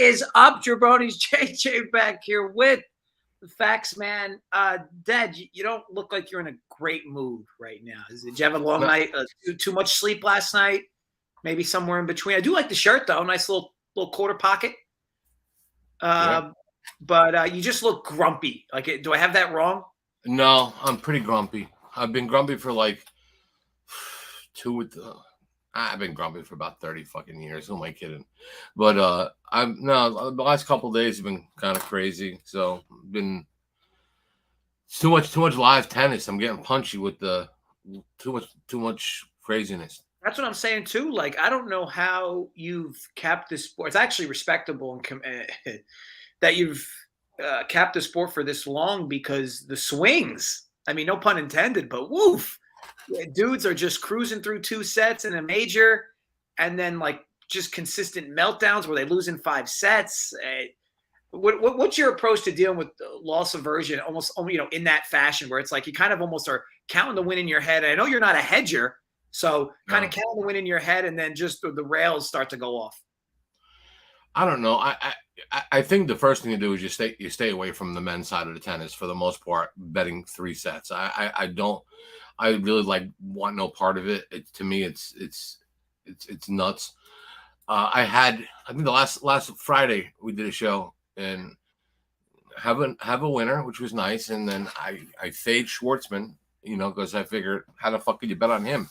is up, Jabroni's JJ back here with the Factsman. Dad, you don't look like you're in a great mood right now. Did you have a long night? Too much sleep last night? Maybe somewhere in between. I do like the shirt though. Nice little quarter pocket. But you just look grumpy. Like, do I have that wrong? No, I'm pretty grumpy. I've been grumpy for like I've been grumpy for about 30 fucking years. Who am I kidding? But the last couple of days have been kind of crazy. So been too much live tennis. I'm getting punchy with the too much craziness. That's what I'm saying too. Like, I don't know how you've kept this sport. It's actually respectable and that you've kept the sport for this long, because the swings, I mean, no pun intended, but woof. Dudes are just cruising through 2 sets in a major, and then like just consistent meltdowns where they lose in 5 sets. What's your approach to dealing with loss aversion, almost in that fashion, where it's like you kind of almost are counting the win in your head? And I know you're not a hedger, so kind of counting the win in your head, and then just the rails start to go off. I don't know. I think the first thing to do is you stay away from the men's side of the tennis for the most part, betting 3 sets. I really want no part of it. To me, it's nuts. I think the last Friday we did a show and have a winner, which was nice, and then I fade Schwartzman, because I figured, how the fuck could you bet on him,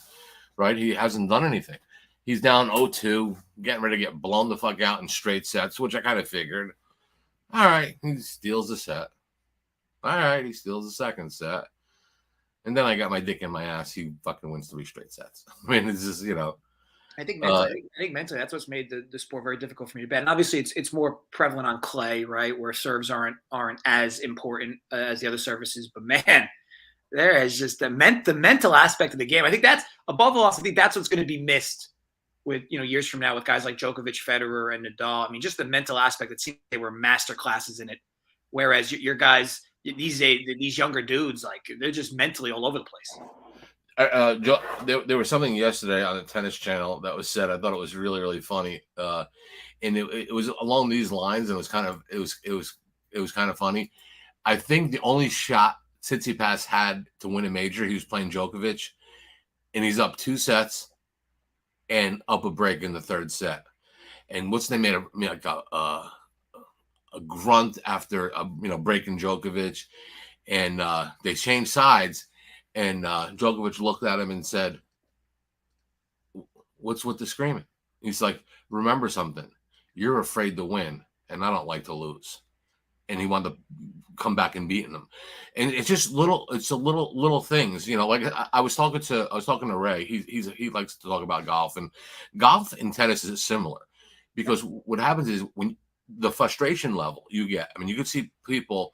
right? He hasn't done anything. He's down 0-2, getting ready to get blown the fuck out in straight sets, which I kind of figured. All right, he steals the set. All right, he steals the second set. And then I got my dick in my ass. He fucking wins 3 straight sets. I mean, it's just, I think mentally, that's what's made the sport very difficult for me to bet. And obviously, it's more prevalent on clay, right, where serves aren't as important as the other surfaces. But man, there is just the mental aspect of the game. I think that's above all else. I think that's what's going to be missed with years from now with guys like Djokovic, Federer, and Nadal. I mean, just the mental aspect. It seems they were master classes in it, whereas your guys these younger dudes, like, they're just mentally all over the place. There was something yesterday on the Tennis Channel that was said. I thought it was really, really funny, and it was along these lines, and it was kind of funny. I think the only shot Tsitsipas had to win a major, he was playing Djokovic, and he's up 2 sets and up a break in the 3rd set. And what's they made like a grunt after breaking Djokovic, and they changed sides, and Djokovic looked at him and said, "What's with the screaming?" He's like, "Remember something. You're afraid to win, and I don't like to lose." And he wanted to come back and beating him. And it's just little things, like I was talking to Ray. He likes to talk about golf, and golf and tennis is similar, because what happens is when the frustration level you get, I mean, you could see people,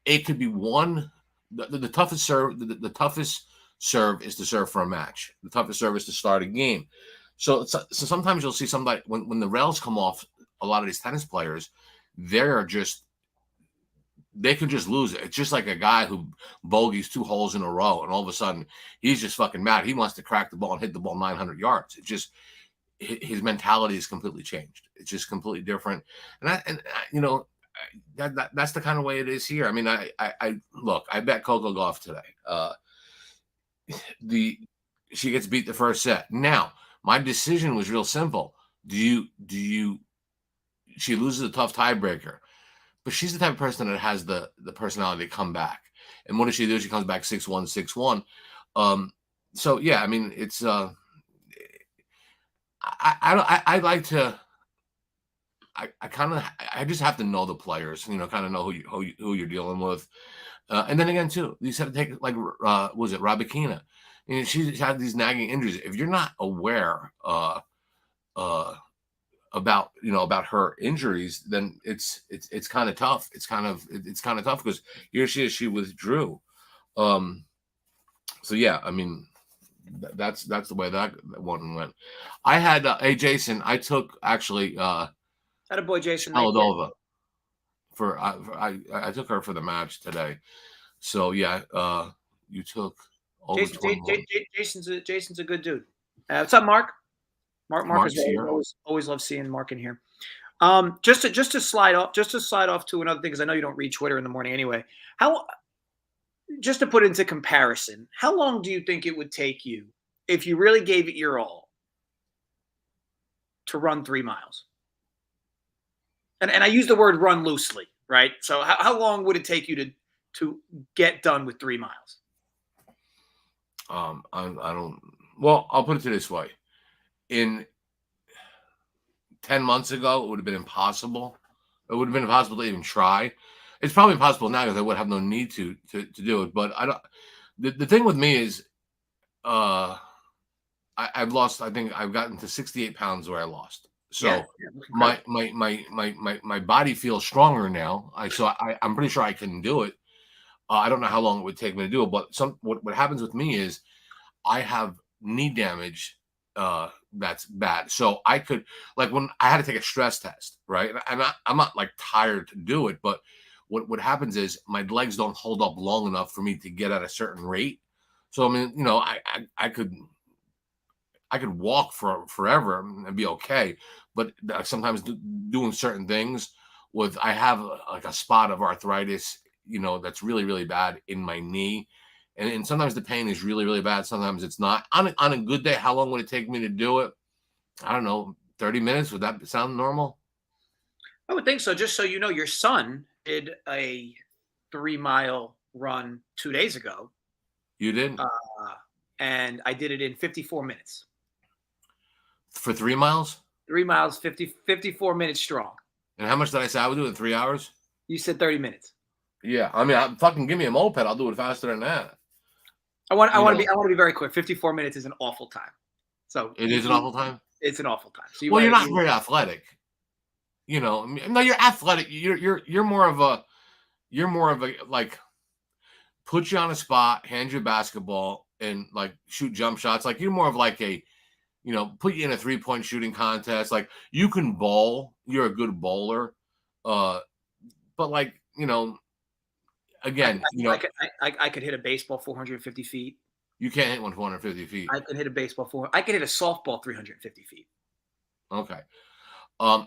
it could be the toughest serve, the toughest serve is to serve for a match. The toughest serve is to start a game. So sometimes you'll see somebody, when the rails come off, a lot of these tennis players, they could just lose it. It's just like a guy who bogeys 2 holes in a row, and all of a sudden he's just fucking mad. He wants to crack the ball and hit the ball 900 yards. It's just, his mentality is completely changed. It's just completely different. And that's the kind of way it is here. I mean, I bet Coco Gauff today. She gets beat the 1st set. Now, my decision was real simple. She loses a tough tiebreaker, but she's the type of person that has the personality to come back. And what does she do? She comes back 6-1, 6-1. So yeah, I mean, it's I like to. I just have to know the players, kind of know who you're dealing with, and then again too, you just have to take was it Rabikina? She's had these nagging injuries. If you're not aware about her injuries, then it's kind of tough. It's kind of tough because here she withdrew. So yeah, I mean, that's the way that one went. I had Jason. I took actually. Had a boy, Jason Moldova. I took her for the match today. So yeah, you took Jason's a good dude. What's up, Mark? Mark is here. Always love seeing Mark in here. Just to slide off to another thing, because I know you don't read Twitter in the morning anyway. Just to put into comparison, how long do you think it would take you if you really gave it your all to run 3 miles? And I use the word run loosely, right? So how long would it take you to get done with 3 miles? I don't. Well, I'll put it this way: in 10 months ago, it would have been impossible. It would have been impossible to even try. It's probably impossible now because I would have no need to do it. But I don't. The thing with me is, I've lost. I think I've gotten to 68 pounds where I lost. So my body feels stronger now. I'm pretty sure I can do it. I don't know how long it would take me to do it, but what happens with me is I have knee damage that's bad. So I could, like, when I had to take a stress test, right? And I'm not like tired to do it, but what happens is my legs don't hold up long enough for me to get at a certain rate. So I mean, I could walk for forever and be okay, but sometimes doing certain things I have like a spot of arthritis, that's really, really bad in my knee. And sometimes the pain is really, really bad. Sometimes it's not. On a good day, how long would it take me to do it? I don't know, 30 minutes. Would that sound normal? I would think so. Just so you know, your son did a 3-mile run 2 days ago. You did? And I did it in 54 minutes. For 3 miles? 3 miles, 54 minutes strong. And how much did I say I would do it in 3 hours? You said 30 minutes. Yeah, I mean, fucking give me a moped. I'll do it faster than that. I want to be very quick. 54 minutes is an awful time. So it is an awful time. It's an awful time. So you're not very athletic. No, you're athletic. You're more of a like, put you on a spot, hand you a basketball, and like shoot jump shots. Like, you're more of like a, put you in a 3-point shooting contest. Like, you can bowl. You're a good bowler. But like, again, I could hit a baseball 450 feet. You can't hit one 450 feet. I can hit a baseball I can hit a softball 350 feet. Okay.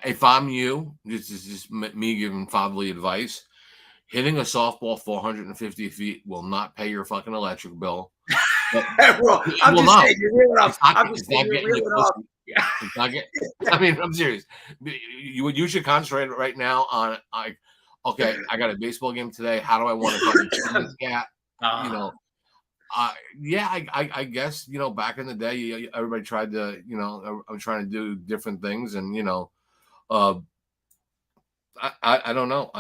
If I'm you, this is just me giving fatherly advice. Hitting a softball 450 feet will not pay your fucking electric bill. I'm just saying, you're reeling up. I mean, I'm serious. You should concentrate right now on, okay, I got a baseball game today. How do I want to fucking this cat? I guess, back in the day, everybody tried to, I'm trying to do different things. And, I don't know.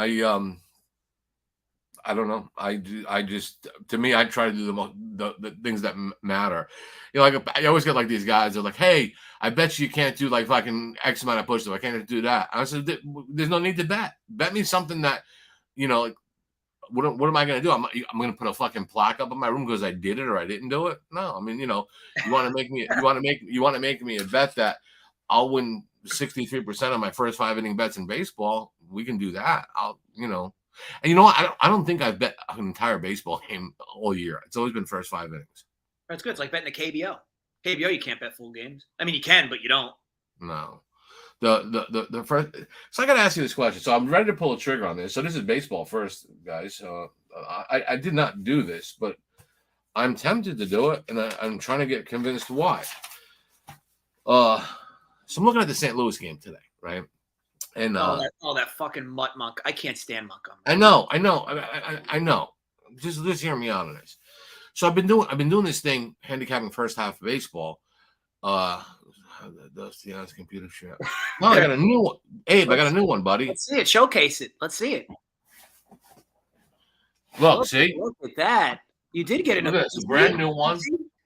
I don't know. I just, to me, I try to do the things that matter. Like, I always get like these guys. They're like, "Hey, I bet you can't do like fucking X amount of push-ups. I can't do that." I said, "There's no need to bet. Bet me something that, like, what am I going to do? I'm going to put a fucking plaque up in my room because I did it or I didn't do it? No. I mean, you want to make me a bet that I'll win 63% of my first 5-inning bets in baseball. We can do that. And you know what? I don't think I've bet an entire baseball game all year. It's always been first 5 innings. That's good. It's like betting a KBO. KBO, you can't bet full games. I mean, you can, but you don't. No. The first. So I got to ask you this question. So I'm ready to pull a trigger on this. So this is baseball first, guys. I did not do this, but I'm tempted to do it, and I'm trying to get convinced why. So I'm looking at the St. Louis game today, right? And that fucking mutt monk. I can't stand Montgomery. I know. Just hear me out on this. So I've been doing this thing, handicapping first half of baseball. That's computer shit. No, I got a new one. Abe, I got a new one, buddy. Let's see it. Showcase it. Let's see it. Look, see? Look at that. You did get a brand new one.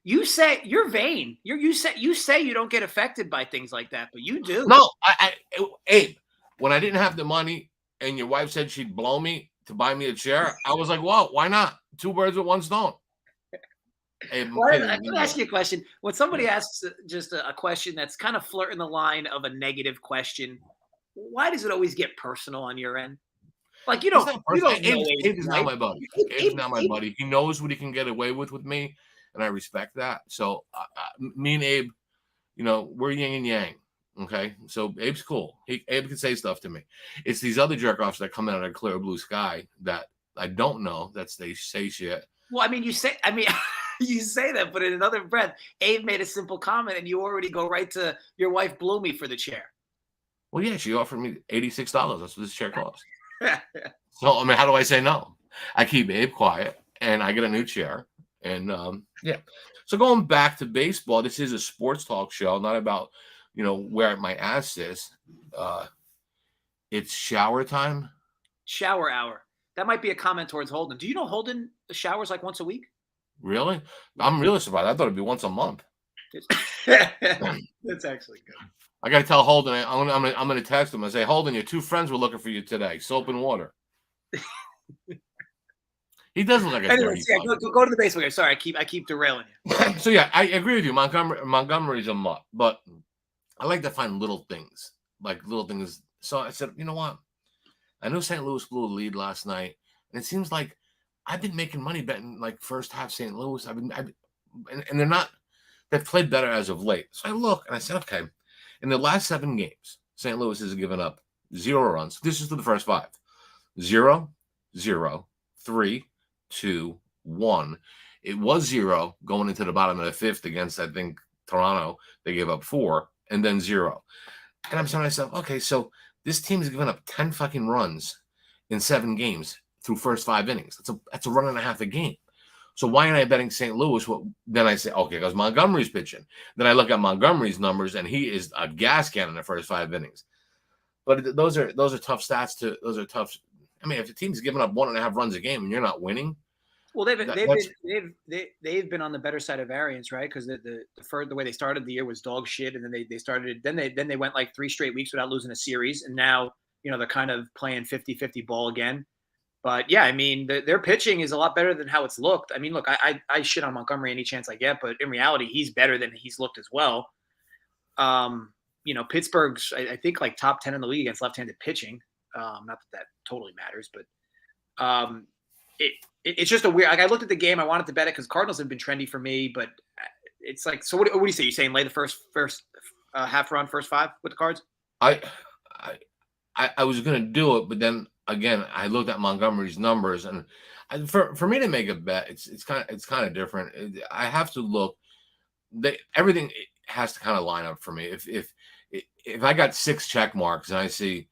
You say you're vain. You say you don't get affected by things like that, but you do. No, Abe, when I didn't have the money and your wife said she'd blow me to buy me a chair, I was like, well, why not? 2 birds with 1 stone. Hey, let me ask you a question. When somebody asks just a question that's kind of flirting the line of a negative question, why does it always get personal on your end? Like, you don't know. Abe is not my buddy. Abe's not my buddy. He knows what he can get away with me, and I respect that. So me and Abe, we're yin and yang. Okay, so Abe's cool. Abe can say stuff to me. It's these other jerk offs that come out of clear blue sky that I don't know that they say shit. Well, I mean, you say that, but in another breath, Abe made a simple comment, and you already go right to your wife blew me for the chair. Well, yeah, she offered me $86. That's what this chair costs. So, I mean, how do I say no? I keep Abe quiet, and I get a new chair. And yeah. So going back to baseball, this is a sports talk show, not about where my ass is. It's shower time. Shower hour. That might be a comment towards Holden. Do you know Holden showers like once a week? Really? I'm really surprised. I thought it'd be once a month. That's actually good. I got to tell Holden. I'm gonna text him and say, Holden, your two friends were looking for you today. Soap and water. He doesn't look like a dirty. Yeah, go to the baseball game. Sorry, I keep derailing you. So yeah, I agree with you. Montgomery's a mutt, but I like to find little things. So I said, you know what? I know St. Louis blew a lead last night, and it seems like I've been making money betting like first half St. Louis. And they've played better as of late. So I look and I said, okay, in the last 7 games, St. Louis has given up 0 runs. This is to the first 5. 0, 0, 3, 2, 1. It was 0 going into the bottom of the 5th against, I think, Toronto. They gave up 4 and then 0. And I'm saying to myself, okay, so this team has given up 10 fucking runs in 7 games through first 5 innings. That's a run and a half a game. So why am I betting St. Louis? Well, then I say, okay, because Montgomery's pitching. Then I look at Montgomery's numbers, and he is a gas can in the first 5 innings. But those are tough stats. Those are tough. I mean, if the team's giving up 1.5 runs a game and you're not winning, well, they've been on the better side of variance, right? Because the way they started the year was dog shit, and then they went like 3 straight weeks without losing a series, and now they're kind of playing 50-50 ball again. But yeah, I mean, their pitching is a lot better than how it's looked. I mean, look, I shit on Montgomery any chance I get, but in reality, he's better than he's looked as well. Pittsburgh's I think like top 10 in the league against left-handed pitching. Not that totally matters, but it's just a weird. Like I looked at the game, I wanted to bet it because Cardinals have been trendy for me, but it's like, so what do you say? You saying lay the first half run, first 5 with the Cards? I was gonna do it, but then again, I looked at Montgomery's numbers, and for me to make a bet, it's kind of different. I have to look. Everything has to kind of line up for me. If I got 6 check marks and I see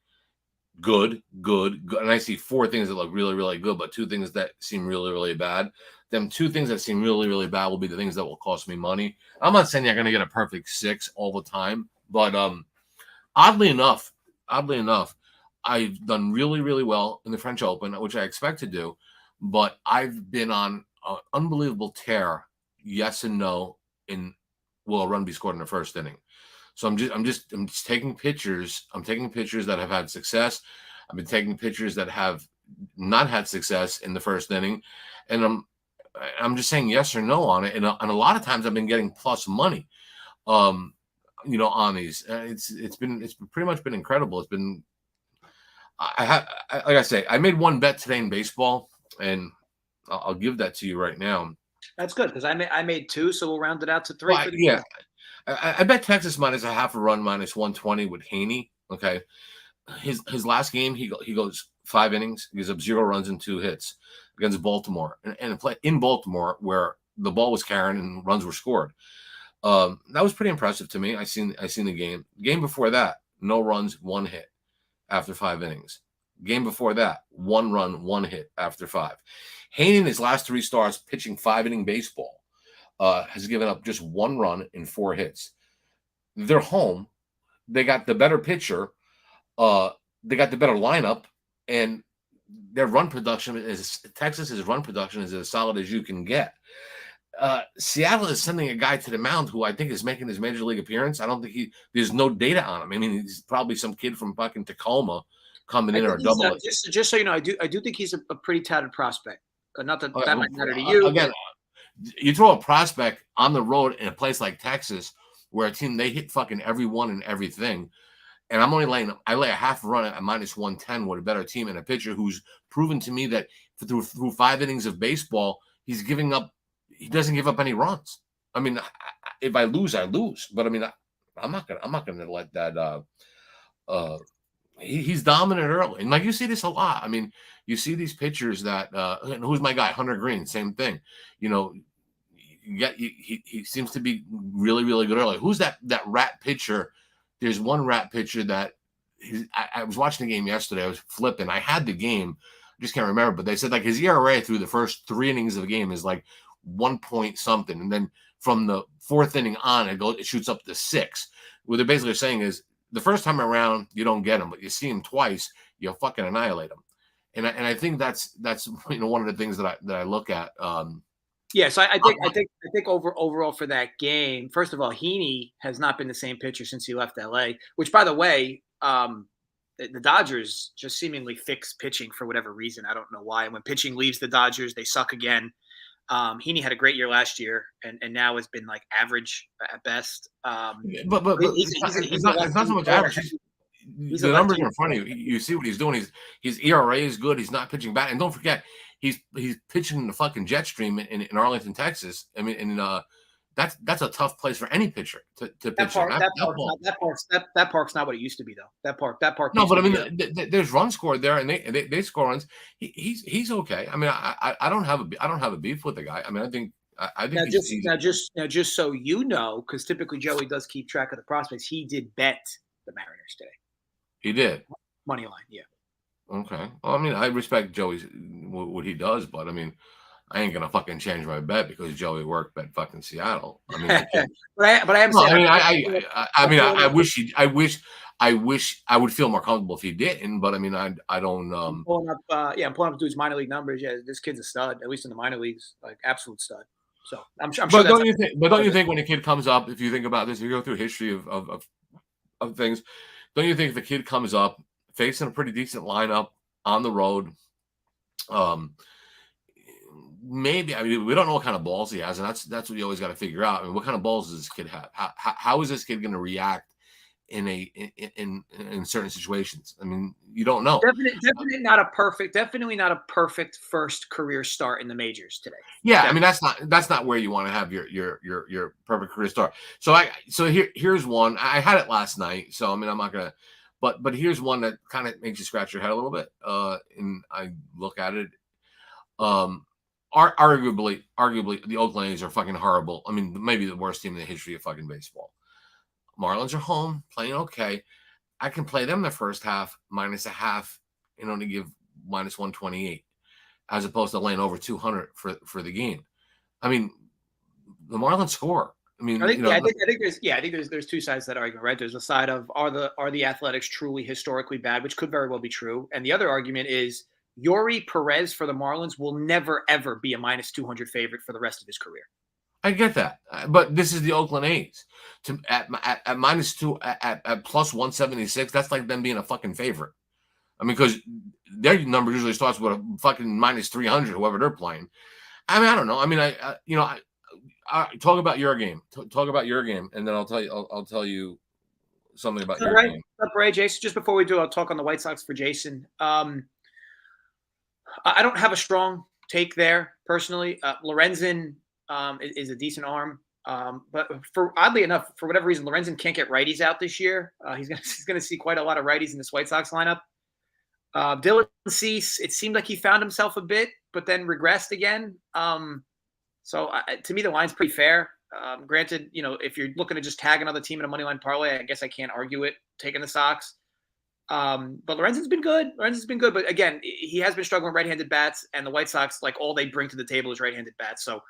good, and I see 4 things that look really, really good, but 2 things that seem really, really bad, them 2 things that seem really, really bad will be the things that will cost me money. I'm not saying you're going to get a perfect 6 all the time, but oddly enough, I've done really, really well in the French Open, which I expect to do, but I've been on an unbelievable tear, yes and no, in will a run be scored in the first inning. So I'm just taking pictures. I'm taking pictures that have had success. I've been taking pictures that have not had success in the first inning, and I'm just saying yes or no on it. And a lot of times I've been getting plus money, on these. It's pretty much been incredible. It's been like I say, I made 1 bet today in baseball, and I'll give that to you right now. That's good because I made 2, so we'll round it out to 3. Well, yeah. I bet Texas minus a half a run minus 120 with Haney. Okay, his last game he goes 5 innings, he gives up 0 runs and 2 hits against Baltimore, and play in Baltimore where the ball was carrying and runs were scored. That was pretty impressive to me. I seen the game. Game before that, no runs, 1 hit after 5 innings. Game before that, 1 run, 1 hit after 5. Haney in his last 3 starts pitching 5-inning baseball. Has given up just 1 run in 4 hits. They're home. They got the better pitcher. They got the better lineup, and their run production Texas's run production is as solid as you can get. Seattle is sending a guy to the mound who I think is making his major league appearance. I don't think there's no data on him. I mean, he's probably some kid from fucking Tacoma coming in or double. Just so you know, I do think he's a pretty touted prospect. Not that that might matter to you. Again, you throw a prospect on the road in a place like Texas, where a team they hit fucking everyone and everything, and I lay a half run at minus 110 with a better team and a pitcher who's proven to me that through 5 innings of baseball, he doesn't give up any runs. I mean, if I lose, I lose, but I mean, I'm not gonna let that. He's dominant early, and like you see this a lot. I mean, you see these pitchers that who's my guy, Hunter Green, same thing. You know, he seems to be really really good early. Who's that rat pitcher? There's one rat pitcher that I was watching the game yesterday. I was flipping. I had the game, I just can't remember, but they said like his ERA through the first 3 innings of the game is like 1 point something, and then from the 4th inning on, it shoots up to 6. What they're basically saying is the first time around you don't get him, but you see him twice, you'll fucking annihilate him. And I think that's one of the things that I look at. Yeah, so I think overall for that game, first of all, Heaney has not been the same pitcher since he left LA. Which, by the way, the Dodgers just seemingly fix pitching for whatever reason. I don't know why. And when pitching leaves the Dodgers, they suck again. Heaney had a great year last year, and now has been like average at best. But it's not so much average. The numbers are in front of you. You see what he's doing. His ERA is good. He's not pitching bad. And don't forget, he's pitching in the fucking jet stream in Arlington, Texas. I mean, and that's a tough place for any pitcher to pitch. That park's not what it used to be, though. That park. No, but I mean, there's runs scored there, and they score runs. He's okay. I mean, I don't have a beef with the guy. I mean, I think just so you know, because typically Joey does keep track of the prospects. He did bet the Mariners today. He did money line, yeah. Okay. Well, I mean, I respect Joey's what he does, but I mean, I ain't gonna fucking change my bet because Joey worked bet fucking Seattle. I mean, but I am saying. I wish I would feel more comfortable if he didn't. But I mean, I don't. I'm pulling up dude's minor league numbers. Yeah, this kid's a stud, at least in the minor leagues, like absolute stud. So I'm sure. But don't you think when a kid comes up, if you think about this, if you go through history of things, don't you think if a kid comes up facing a pretty decent lineup on the road, maybe, I mean, we don't know what kind of balls he has, and that's what you always got to figure out. I mean, what kind of balls does this kid have? How is this kid going to react in certain situations? I mean, you don't know. Definitely not a perfect first career start in the majors today. Yeah, definitely. I mean, that's not where you want to have your perfect career start. So here's one. I had it last night, so I mean, I'm not gonna. But here's one that kind of makes you scratch your head a little bit. And I look at it. Arguably, the Oakland A's are fucking horrible. I mean, maybe the worst team in the history of fucking baseball. Marlins are home, playing okay. I can play them the first half -0.5 and only give -128, as opposed to laying over 200 for the game. I mean, the Marlins score. I mean, I think there's two sides to that argument, right? There's the side of are the Athletics truly historically bad, which could very well be true, and the other argument is Yuri Perez for the Marlins will never ever be a -200 favorite for the rest of his career. I get that, but this is the Oakland A's. At -2 at +176. That's like them being a fucking favorite. I mean, because their number usually starts with a fucking -300, whoever they're playing. I mean, I don't know. I mean, I talk about your game. Talk about your game, and then I'll tell you something about your game. Right, Jason. Just before we do, I'll talk on the White Sox for Jason. I don't have a strong take there personally. Lorenzen is a decent arm, but oddly enough, for whatever reason, Lorenzen can't get righties out this year. He's gonna see quite a lot of righties in this White Sox lineup. Dylan Cease, it seemed like he found himself a bit, but then regressed again. So to me, the line's pretty fair. Granted, if you're looking to just tag another team in a money line parlay, I guess I can't argue it taking the Sox. But Lorenzen's been good. But again, he has been struggling with right-handed bats, and the White Sox, like, all they bring to the table is right-handed bats. So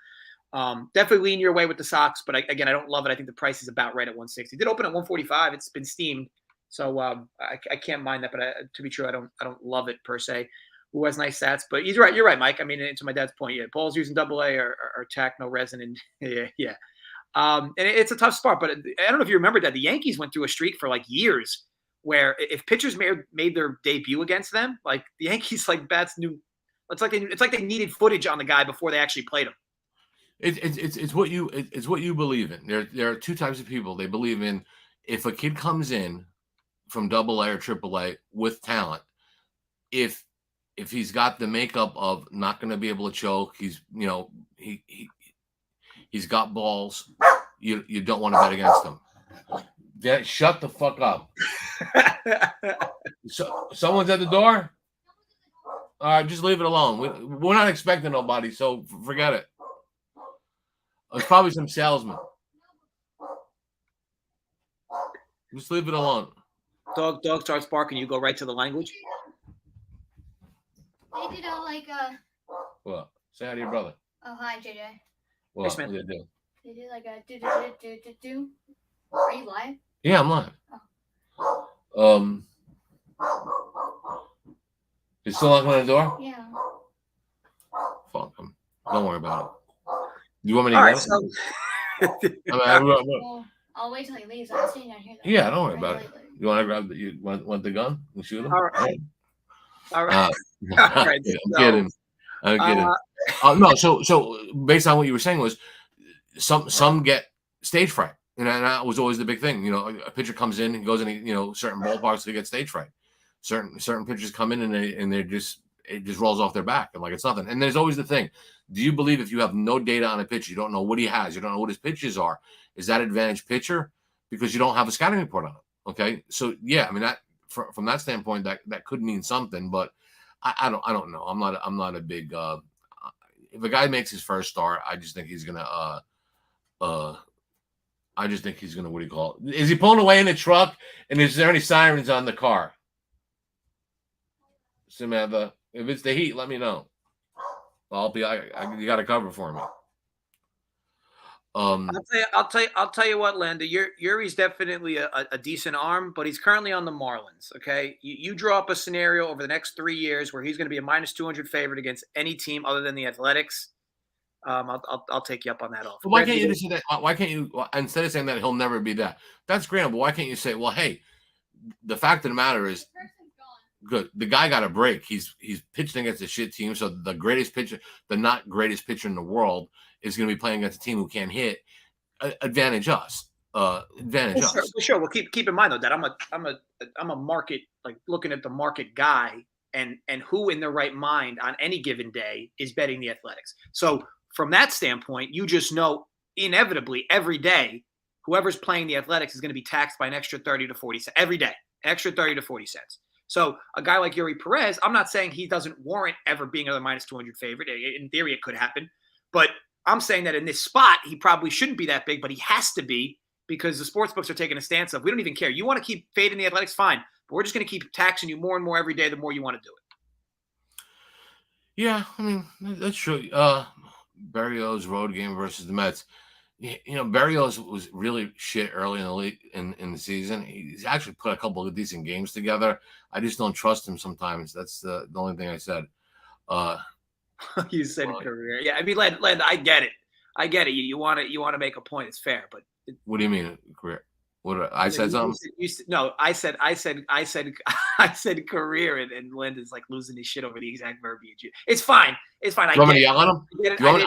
definitely lean your way with the Sox. But I don't love it. I think the price is about right at 160. It did open at 145. It's been steamed. So I can't mind that. But to be true, I don't love it per se. Who has nice stats? But you're right, Mike. I mean, to my dad's point, yeah, Paul's using AA or tack, no resin, and yeah. And it's a tough spot. But I don't know if you remember that the Yankees went through a streak for like years where if pitchers made their debut against them, like the Yankees, like bats knew, it's like they needed footage on the guy before they actually played him. It's what you believe in. There are two types of people. They believe in if a kid comes in from AA or AAA with talent, if he's got the makeup of not going to be able to choke, he's got balls, you don't want to bet against him. Shut the fuck up. So someone's at the door. All right, just leave it alone. We're not expecting nobody, so forget it. It's probably some salesman. Just leave it alone. Dog starts barking. You go right to the language. They did a What? Say hi to your brother. Oh, hi, JJ. What? Yes, What did they do? They did like a do. Are you live? Yeah, I'm live. Oh. You still knocking on the door? Yeah. Fuck him. Don't worry about it. You want me to All get right, it? so Well, I'll wait till he leaves. I'm sitting down here. Though. Yeah, don't worry about it. You want to grab the? You want the gun and shoot him? All right. All right. All right. So, I'm kidding. No. So based on what you were saying was some get stage fright, and that was always the big thing. A pitcher comes in and goes in, certain ballparks to get stage fright. Certain pitchers come in and it just rolls off their back and like it's nothing. And there's always the thing: do you believe if you have no data on a pitcher, you don't know what he has, you don't know what his pitches are, is that advantage pitcher because you don't have a scouting report on it? Okay, so yeah, I mean that from that standpoint that could mean something, but I don't know. I'm not a big. If a guy makes his first start, I just think he's gonna what do you call it? Is he pulling away in the truck? And is there any sirens on the car? Samantha, if it's the heat, let me know. You got to cover for me. I'll tell you what, Landa. Yuri's definitely a decent arm, but he's currently on the Marlins. Okay, you draw up a scenario over the next 3 years where he's going to be a -200 favorite against any team other than the Athletics. I'll take you up on that offer. Why can't you just say that? Why can't you, instead of saying that he'll never be that? That's great, but why can't you say, well, hey, the fact of the matter is, good. The guy got a break. He's pitching against a shit team. So the greatest pitcher, the not greatest pitcher in the world, is going to be playing against a team who can't hit. Advantage us. Advantage us. Sure. Well, keep in mind though that I'm a market, like looking at the market guy and who in their right mind on any given day is betting the Athletics. So from that standpoint, you just know inevitably every day whoever's playing the Athletics is going to be taxed by an extra 30 to 40 cents every day, extra 30 to 40 cents. So a guy like Yuri Perez, I'm not saying he doesn't warrant ever being another -200 favorite. In theory, it could happen. But I'm saying that in this spot, he probably shouldn't be that big, but he has to be because the sports books are taking a stance of, we don't even care. You want to keep fading the Athletics, fine. But we're just going to keep taxing you more and more every day the more you want to do it. Yeah, I mean, that's true. Berrios road game versus the Mets. Berrios was really shit early in the league in the season. He's actually put a couple of decent games together. I just don't trust him sometimes. That's the only thing I said. You said career. Yeah, I mean, Len, I get it. You want to make a point. It's fair, but what do you mean career? What I said something? No, I said career, and Lyndon's like losing his shit over the exact verbiage. It's fine. It's fine. You want me to yell on him?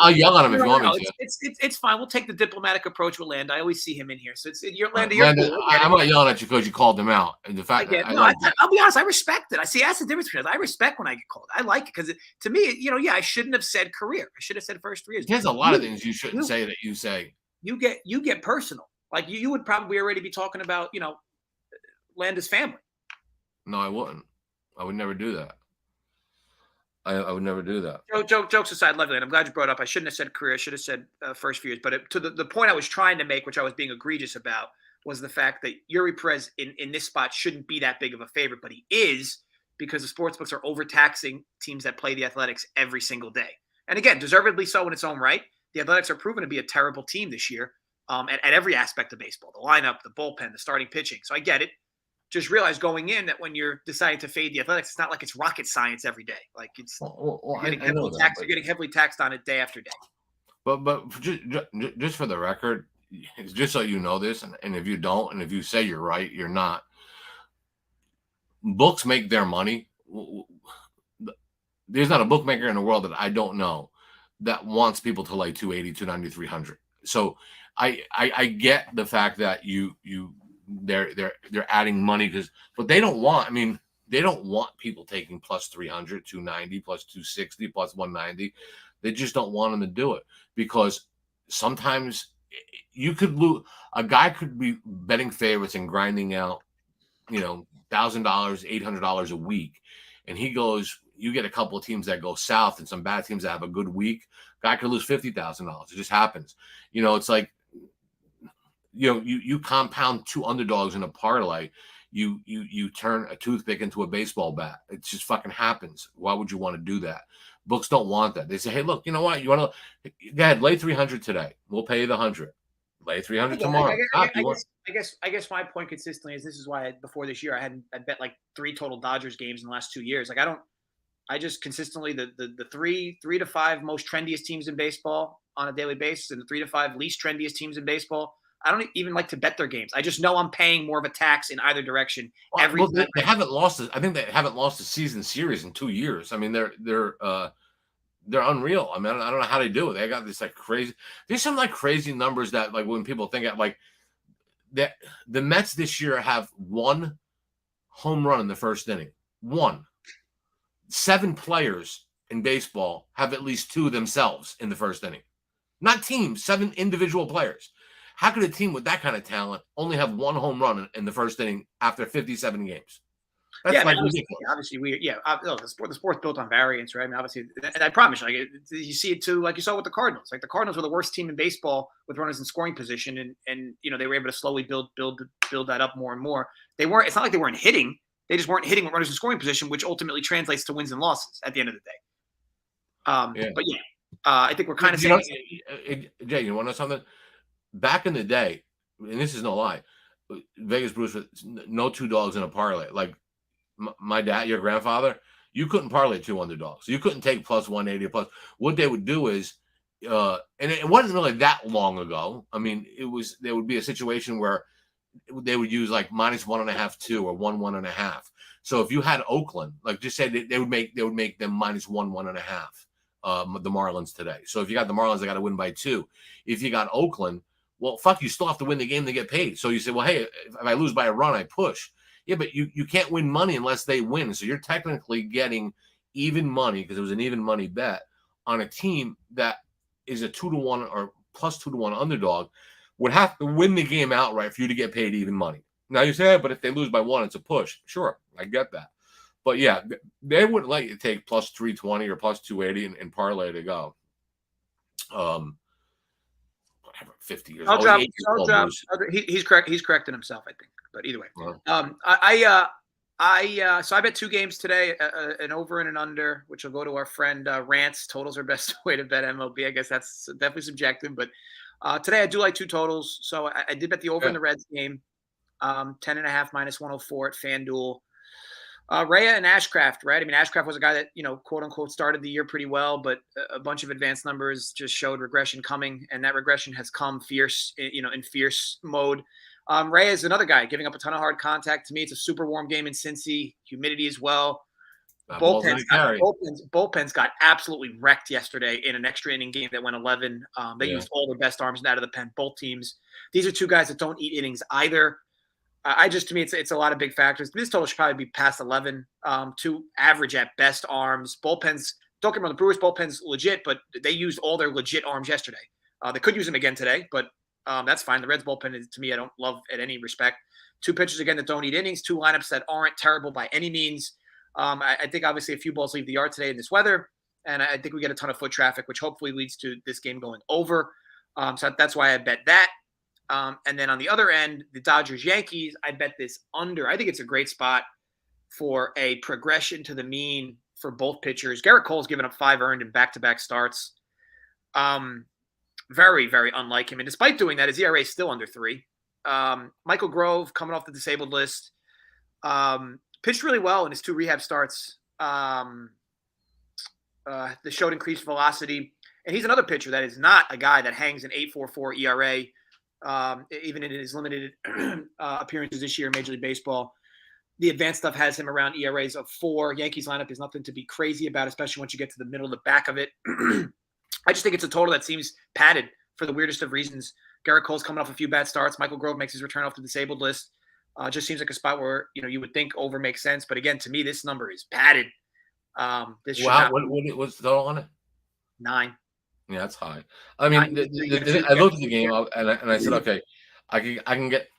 I'll yell on him if you want me to. It's fine. We'll take the diplomatic approach with Land. I always see him in here, so you're Landa. I'm not yelling at you because you called him out. And the fact I'll be honest. I respect it. I see that's the difference between us. I respect when I get called. I like it because to me, I shouldn't have said career. I should have said first 3 years. There's a lot of things you shouldn't say that you say. You get personal. Like you would probably already be talking about, Landa's family. No, I wouldn't. I would never do that. I would never do that. Jokes aside, lovely. And I'm glad you brought it up. I shouldn't have said career. I should have said first few years. But to the point I was trying to make, which I was being egregious about, was the fact that Yuri Perez in this spot shouldn't be that big of a favorite, but he is because the sportsbooks are overtaxing teams that play the Athletics every single day. And again, deservedly so in its own right. The Athletics are proven to be a terrible team this year. At every aspect of baseball, the lineup, the bullpen, the starting pitching. So I get it. Just realize going in that when you're deciding to fade the Athletics, it's not like it's rocket science every day. Like it's you're getting heavily taxed on it day after day. But just for the record, just so you know this, and if you don't, and if you say you're right, you're not. Books make their money. There's not a bookmaker in the world that I don't know that wants people to lay 280, 290, 300. So I get the fact that they're adding money but they don't want. I mean, they don't want people taking plus 300, 290, plus 260, plus 190. They just don't want them to do it because sometimes you could lose. A guy could be betting favorites and grinding out, $1,000, $800 a week, and he goes. You get a couple of teams that go south and some bad teams that have a good week. Guy could lose $50,000. It just happens. It's like, you compound two underdogs in a parlay. You turn a toothpick into a baseball bat. It just fucking happens. Why would you want to do that? Books don't want that. They say, hey, look, you know what? You want to go ahead, lay 300 today. We'll pay you the 100. Lay 300 tomorrow. I guess my point consistently is this is why before this year I bet like 3 total Dodgers games in the last 2 years. Like I just consistently the three to five most trendiest teams in baseball on a daily basis and the 3 to 5 least trendiest teams in baseball. I don't even like to bet their games. I just know I'm paying more of a tax in either direction. They haven't lost. I think they haven't lost a season series in 2 years. I mean, they're unreal. I mean, I don't know how they do it. They got this like crazy. There's some like crazy numbers that like when people think at like that the Mets this year have 1 home run in the first inning. 1. 7 players in baseball have at least 2 themselves in the first inning. Not teams, 7 individual players. How could a team with that kind of talent only have 1 home run in the first inning after 57 games? That's ridiculous. Obviously, the sport's built on variance, right? I mean, obviously, and I promise you, you see it too, like you saw with the Cardinals. Like the Cardinals were the worst team in baseball with runners in scoring position, and they were able to slowly build that up more and more. They weren't. It's not like they weren't hitting. They just weren't hitting with runners in scoring position, which ultimately translates to wins and losses at the end of the day. But I think we're kind of saying, Jay, you want to know something? Back in the day, and this is no lie, Vegas Bruce with no 2 dogs in a parlay. Like my dad, your grandfather, you couldn't parlay 2 underdogs. You couldn't take plus 180 plus. What they would do is, and it wasn't really that long ago. I mean, there would be a situation where they would use like minus 1.5, 2 or 1.5. So if you had Oakland, like just say they would make them minus 1.5. The Marlins today. So if you got the Marlins, they got to win by 2. If you got Oakland, well, fuck, you still have to win the game to get paid. So you say, well, hey, if I lose by a run, I push. Yeah, but you can't win money unless they win. So you're technically getting even money because it was an even money bet on a team that is a 2-1 or plus 2-1 underdog would have to win the game outright for you to get paid even money. Now you say, but if they lose by 1, it's a push. Sure, I get that. But yeah, they wouldn't let you take plus 320 or plus 280 and parlay to go. Whatever, 50 years. I'll drop. He's correct. He's correcting himself, I think. But either way, so I bet 2 games today, an over and an under, which will go to our friend Rants. Totals are best way to bet MLB. I guess that's definitely subjective, but today I do like 2 totals. So I did bet the over in the Reds game, 10.5 minus 104 at FanDuel. Rhea and Ashcraft, right? I mean, Ashcraft was a guy that, quote unquote, started the year pretty well, but a bunch of advanced numbers just showed regression coming, and that regression has come fierce, in fierce mode. Rhea is another guy giving up a ton of hard contact. To me, it's a super warm game in Cincy, humidity as well. Bullpens got absolutely wrecked yesterday in an extra inning game that went 11. They used all their best arms out of the pen, both teams. These are 2 guys that don't eat innings either. To me, it's a lot of big factors. This total should probably be past 11. 2 average at best arms. Bullpens, don't get me wrong, the Brewers bullpen's legit, but they used all their legit arms yesterday. They could use them again today, but that's fine. The Reds bullpen is, to me, I don't love at any respect. 2 pitchers again that don't eat innings. 2 lineups that aren't terrible by any means. I think obviously a few balls leave the yard today in this weather, and I think we get a ton of foot traffic, which hopefully leads to this game going over. So that's why I bet that. And then on the other end, the Dodgers-Yankees, I bet this under. I think it's a great spot for a progression to the mean for both pitchers. Garrett Cole's given up 5 earned in back-to-back starts. Very, very unlike him. And despite doing that, his ERA is still under 3. Michael Grove, coming off the disabled list, pitched really well in his 2 rehab starts. They showed increased velocity. And he's another pitcher that is not a guy that hangs an 8.44 ERA. Even in his limited appearances this year in Major League Baseball. The advanced stuff has him around ERAs of 4. Yankees lineup is nothing to be crazy about, especially once you get to the middle of the back of it. I just think it's a total that seems padded for the weirdest of reasons. Garrett Cole's coming off a few bad starts. Michael Grove makes his return off the disabled list. Just seems like a spot where, you would think over makes sense. But again, to me, this number is padded. What's the total on it? 9. Yeah, that's high. I mean, I looked at the game and I said, okay, I can get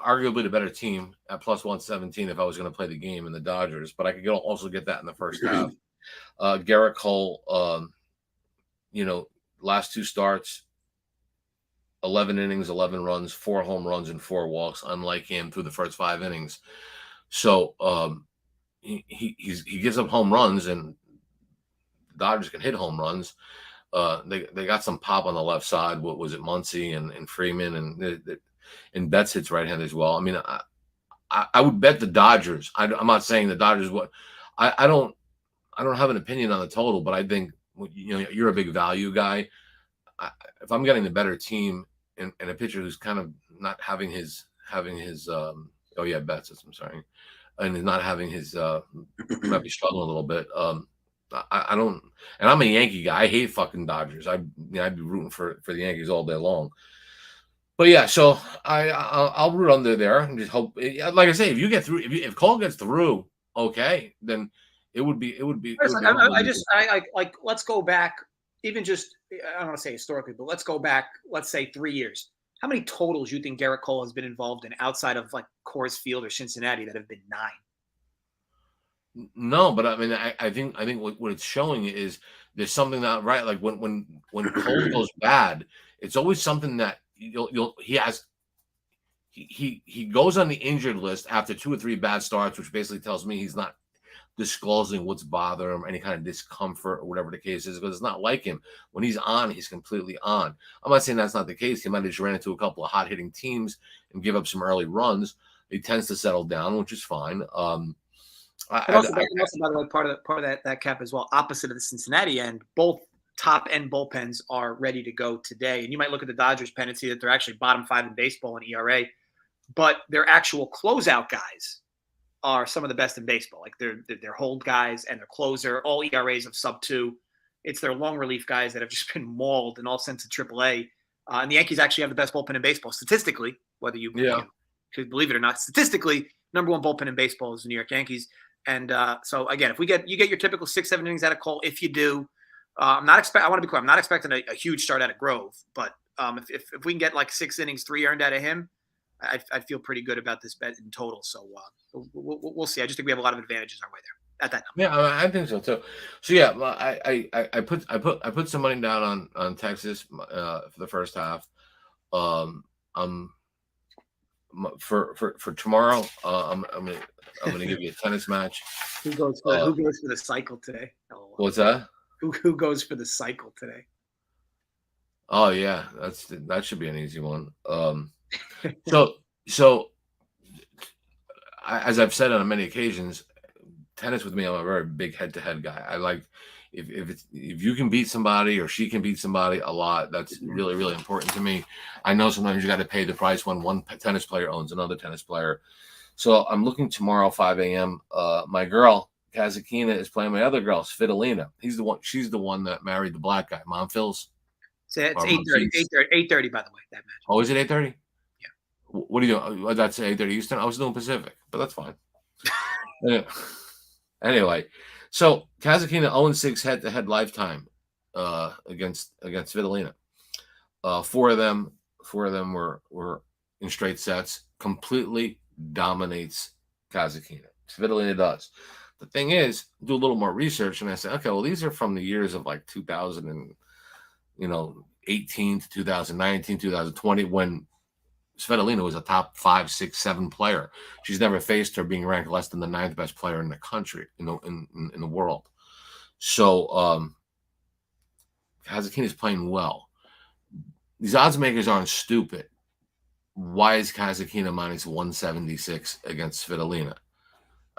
arguably the better team at plus 117 if I was going to play the game in the Dodgers, but I could also get that in the first half. Garrett Cole, last two starts, 11 innings, 11 runs, 4 home runs, and 4 walks, unlike him through the first 5 innings. So he gives up home runs, and the Dodgers can hit home runs. They got some pop on the left side. What was it, Muncy and Freeman, and Betts hits right hand as well. I mean, I would bet the Dodgers. I'm not saying the Dodgers. I don't have an opinion on the total, but I think you're a big value guy. If I'm getting the better team and a pitcher who's kind of not having his Betts. I'm sorry, and is not having his might be struggling a little bit. I don't, and I'm a Yankee guy. I hate fucking Dodgers. I'd be rooting for the Yankees all day long. But yeah, so I'll root under there and just hope. Like I say, if you get through, if Cole gets through, okay, then it would be. Let's go back. Even just, I don't want to say historically, but let's go back. Let's say 3 years. How many totals you think Garrett Cole has been involved in outside of like Coors Field or Cincinnati that have been 9? No, but I mean, I think what it's showing is there's something not right. Like when Cole goes bad, it's always something that he goes on the injured list after 2 or 3 bad starts, which basically tells me he's not disclosing what's bothering him, any kind of discomfort or whatever the case is, because it's not like him. When he's on, he's completely on. I'm not saying that's not the case. He might have just ran into a couple of hot hitting teams and give up some early runs. He tends to settle down, which is fine. Also, by the way, part of that cap as well, opposite of the Cincinnati end, both top end bullpens are ready to go today. And you might look at the Dodgers pen and see that they're actually bottom 5 in baseball in ERA, but their actual closeout guys are some of the best in baseball. Like their hold guys and their closer, all ERAs of sub 2. It's their long relief guys that have just been mauled in all sense of AAA. And the Yankees actually have the best bullpen in baseball statistically, whether you could believe it or not. Statistically, number 1 bullpen in baseball is the New York Yankees. And so again, if you get your typical 6-7 innings out of Cole, if you do, I want to be clear, I'm not expecting a huge start out of Grove, but if we can get like 6 innings, 3 earned out of him, I feel pretty good about this bet in total. So we'll see. I just think we have a lot of advantages our way there at that number. Yeah, I think so too. So yeah, I put some money down on Texas for the first half. For tomorrow, I'm gonna give you a tennis match. Who goes for the cycle today? What's that? Who goes for the cycle today? Oh yeah, that should be an easy one. So as I've said on many occasions, tennis with me, I'm a very big head-to-head guy. I like if you can beat somebody or she can beat somebody a lot, that's really, really important to me. I know sometimes you got to pay the price when one tennis player owns another tennis player. So I'm looking tomorrow, 5 a.m. My girl Kazakina is playing my other girl, Svitolina. She's the one that married the black guy, Monfils. So it's 8:30, by the way, that match. Oh, is it 8:30? Yeah. What are you doing? That's 8:30 Eastern. I was doing Pacific, but that's fine. Anyway, so Kazakina 0-6 head-to-head lifetime against Svitolina. 4 of them were in straight sets. Completely dominates Kazakina. Svitolina does. The thing is, do a little more research, and I say, okay, well, these are from the years of like 2018 to 2019, 2020, when Svitolina was a top 5, 6, 7 player. She's never faced her being ranked less than the 9th best player in the country, in the world. So Kazakina is playing well. These odds makers aren't stupid. Why is Kazakina minus 176 against Svitolina?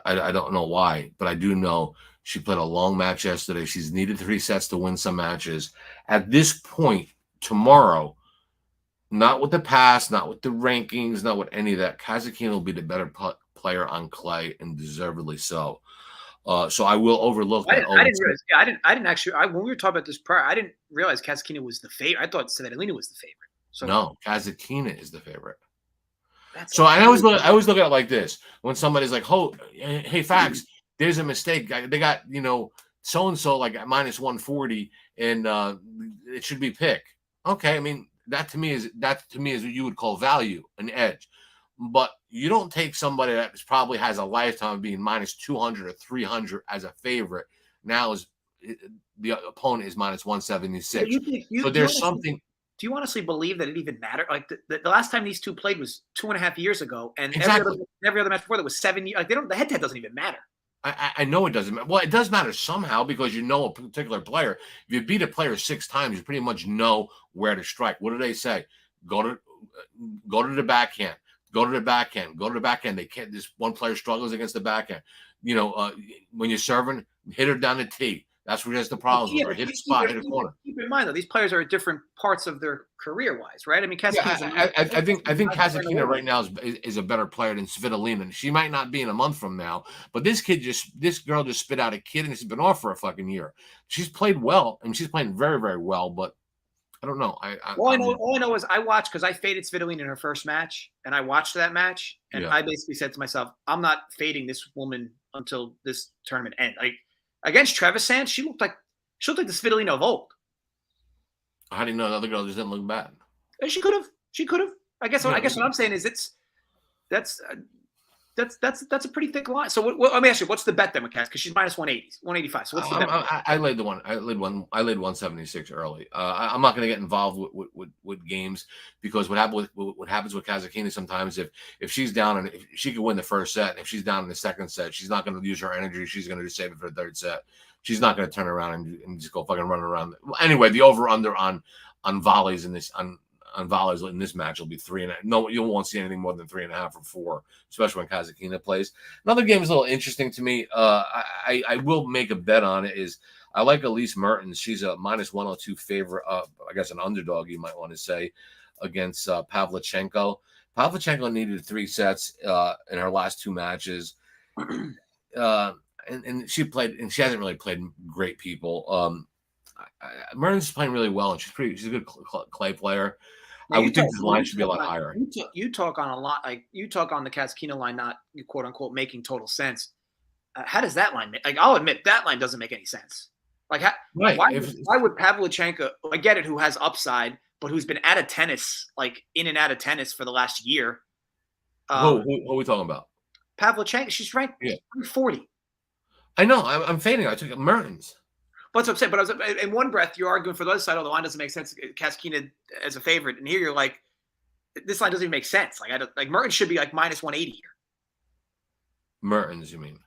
I don't know why, but I do know she played a long match yesterday. She's needed 3 sets to win some matches. At this point, tomorrow, not with the past, not with the rankings, not with any of that, Kazakina will be the better player on clay, and deservedly so. So I will overlook that. I didn't realize. Yeah, I didn't actually. When we were talking about this prior, I didn't realize Kazakina was the favorite. I thought Svitolina was the favorite. So no, Kazakina is the favorite. So I always look at it like this: when somebody's like, "Oh, hey, Facts, there's a mistake. They got so and so like at minus 140, and it should be pick. Okay, I mean that to me is what you would call value, an edge. But you don't take somebody that probably has a lifetime of being minus 200 or 300 as a favorite. Now is the opponent is minus 176. So there's something. Do you honestly believe that it even mattered? Like the last time these two played was 2.5 years ago, and exactly. every other match before that was 7 years. Like the head-to-head doesn't even matter. I know it doesn't matter. Well, it does matter somehow because you know a particular player. If you beat a player 6 times, you pretty much know where to strike. What do they say? Go to the backhand. Go to the backhand. Go to the backhand. They can't. This one player struggles against the backhand. When you're serving, hit her down the tee. That's where there's the problems with her. Hit a spot, hit a corner. Keep in mind though, these players are at different parts of their career-wise, right? I mean, I think Kasatkina right now is a better player than Svitolina. She might not be in a month from now, but this girl just spit out a kid and she's been off for a fucking year. She's played well and she's playing very, very well, but I don't know. All I know is I watched because I faded Svitolina in her first match, and I watched that match, and I basically said to myself, I'm not fading this woman until this tournament ends. Like against Trevisan, she looked like the Svitolina of old. How do you know the other girl just didn't look bad? And she could have. I guess what I'm saying is that's a pretty thick line. So let me ask you, what's the bet then, McCass? Because she's minus 185. So what's the bet? I laid the one. I laid 176 early. I'm not going to get involved with games because what happens with Kasatkina sometimes if she's down and if she could win the first set, and if she's down in the second set, she's not going to use her energy. She's going to just save it for the third set. She's not going to turn around and just go fucking run around. Anyway, the over under on volleys in this on volleys in this match will be 3.5. No, you won't see anything more than 3.5 or 4, especially when Kasatkina plays. Another game is a little interesting to me. I will make a bet on it. Is I like Elise Mertens. She's a minus 102 favorite. I guess an underdog you might want to say against Pavlyuchenko. Pavlyuchenko needed 3 sets in her last 2 matches. And she played, and she hasn't really played great people. Mertens is playing really well, and she's a good clay player. Now, I would think the line should be a lot higher. You talk on a lot, like you talk on the Kasatkina line, not quote unquote making total sense. How does that line make? Like, I'll admit that line doesn't make any sense. Like, why would Pavlyuchenko? I get it, who has upside, but who's been out of tennis, like in and out of tennis for the last year. Who are we talking about? Pavlyuchenko. She's ranked 40. I know. I'm fading her. I took Mertens. But that's what I'm saying. But in one breath, you're arguing for the other side. Oh, the line doesn't make sense. Kasatkina as a favorite, and here you're like, this line doesn't even make sense. Like Mertens should be like minus 180 here. Mertens, you mean?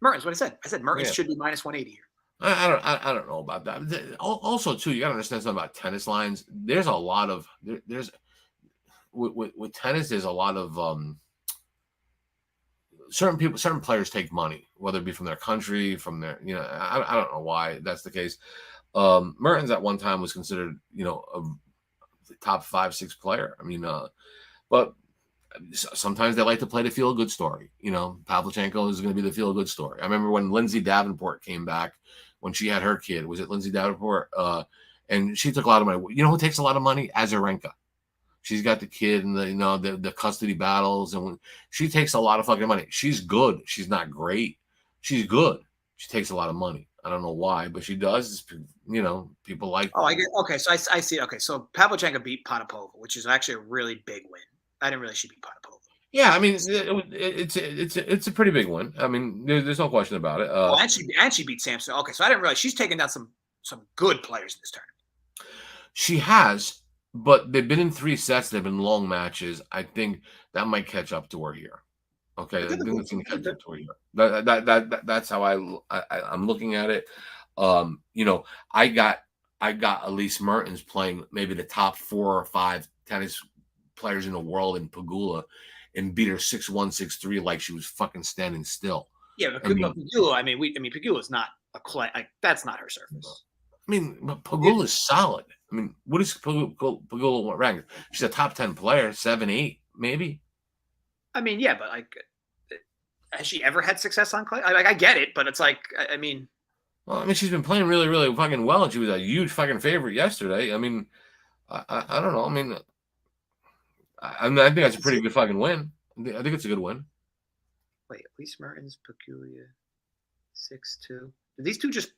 Mertens. What I said. I said Mertens should be minus 180 here. I don't know about that. Also, too, you got to understand something about tennis lines. There's a lot of with tennis. There's a lot of certain players take money, whether it be from their country, from their, I don't know why that's the case. Mertens at one time was considered, a top 5-6 player. I mean, but sometimes they like to play the feel-good story. Pavlyuchenko is going to be the feel-good story. I remember when Lindsay Davenport came back, when she had her kid. Was it Lindsay Davenport? And she took a lot of money. You know who takes a lot of money? Azarenka. She's got the kid and the custody battles, and she takes a lot of fucking money. She's good. She's not great. She's good. She takes a lot of money. I don't know why, but she does. People like. Oh, I get. Okay, so I see. Okay, so Pavlyuchenko beat Potapova, which is actually a really big win. I didn't really she beat Potapova. Yeah, I mean it's a pretty big win. I mean, there's no question about it. And she beat Samson. Okay, so I didn't realize she's taken down some good players in this tournament. She has. But they've been in 3 sets. They've been long matches. I think that might catch up to her here. Okay, I think it's going to catch up to her here. That's how I'm looking at it. I got Elise Mertens playing maybe the top 4 or 5 tennis players in the world in Pagula, and beat her 6-1, 6-3 like she was fucking standing still. Yeah, but Pagula. Pagula is not a clay. Like, that's not her surface. I mean, Pagula is solid. I mean, what is Pagula ranked? She's a top 10 player, 7, 8, maybe. I mean, yeah, but like, has she ever had success on clay? I get it, but it's like, I mean. Well, I mean, she's been playing really, really fucking well, and she was a huge fucking favorite yesterday. I mean, I don't know. I mean, I think that's a pretty good fucking win. I think it's a good win. Wait, Elise Mertens, Pagula, 6-2. Did these two just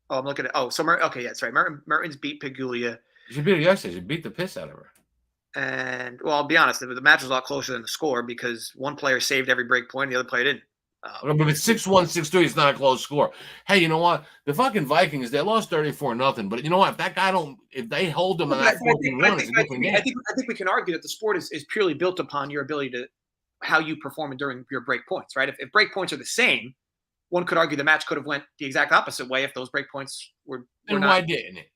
Oh, I'm looking at. Oh, so okay, yeah, that's right. Mertens beat Pegula, She beat her yesterday. She beat the piss out of her. and well, I'll be honest, the match was a lot closer than the score because one player saved every break point, and the other player didn't. But if it's 6-1, 6-3, it's not a close score. Hey, you know what? The fucking Vikings, they lost 34-0. But you know what? If that guy if they hold them on that 14-1, it's a different game. I think we can argue that the sport is purely built upon your ability to how you perform during your break points, right? If break points are the same, one could argue the match could have went the exact opposite way if those break points were And not. why didn't it?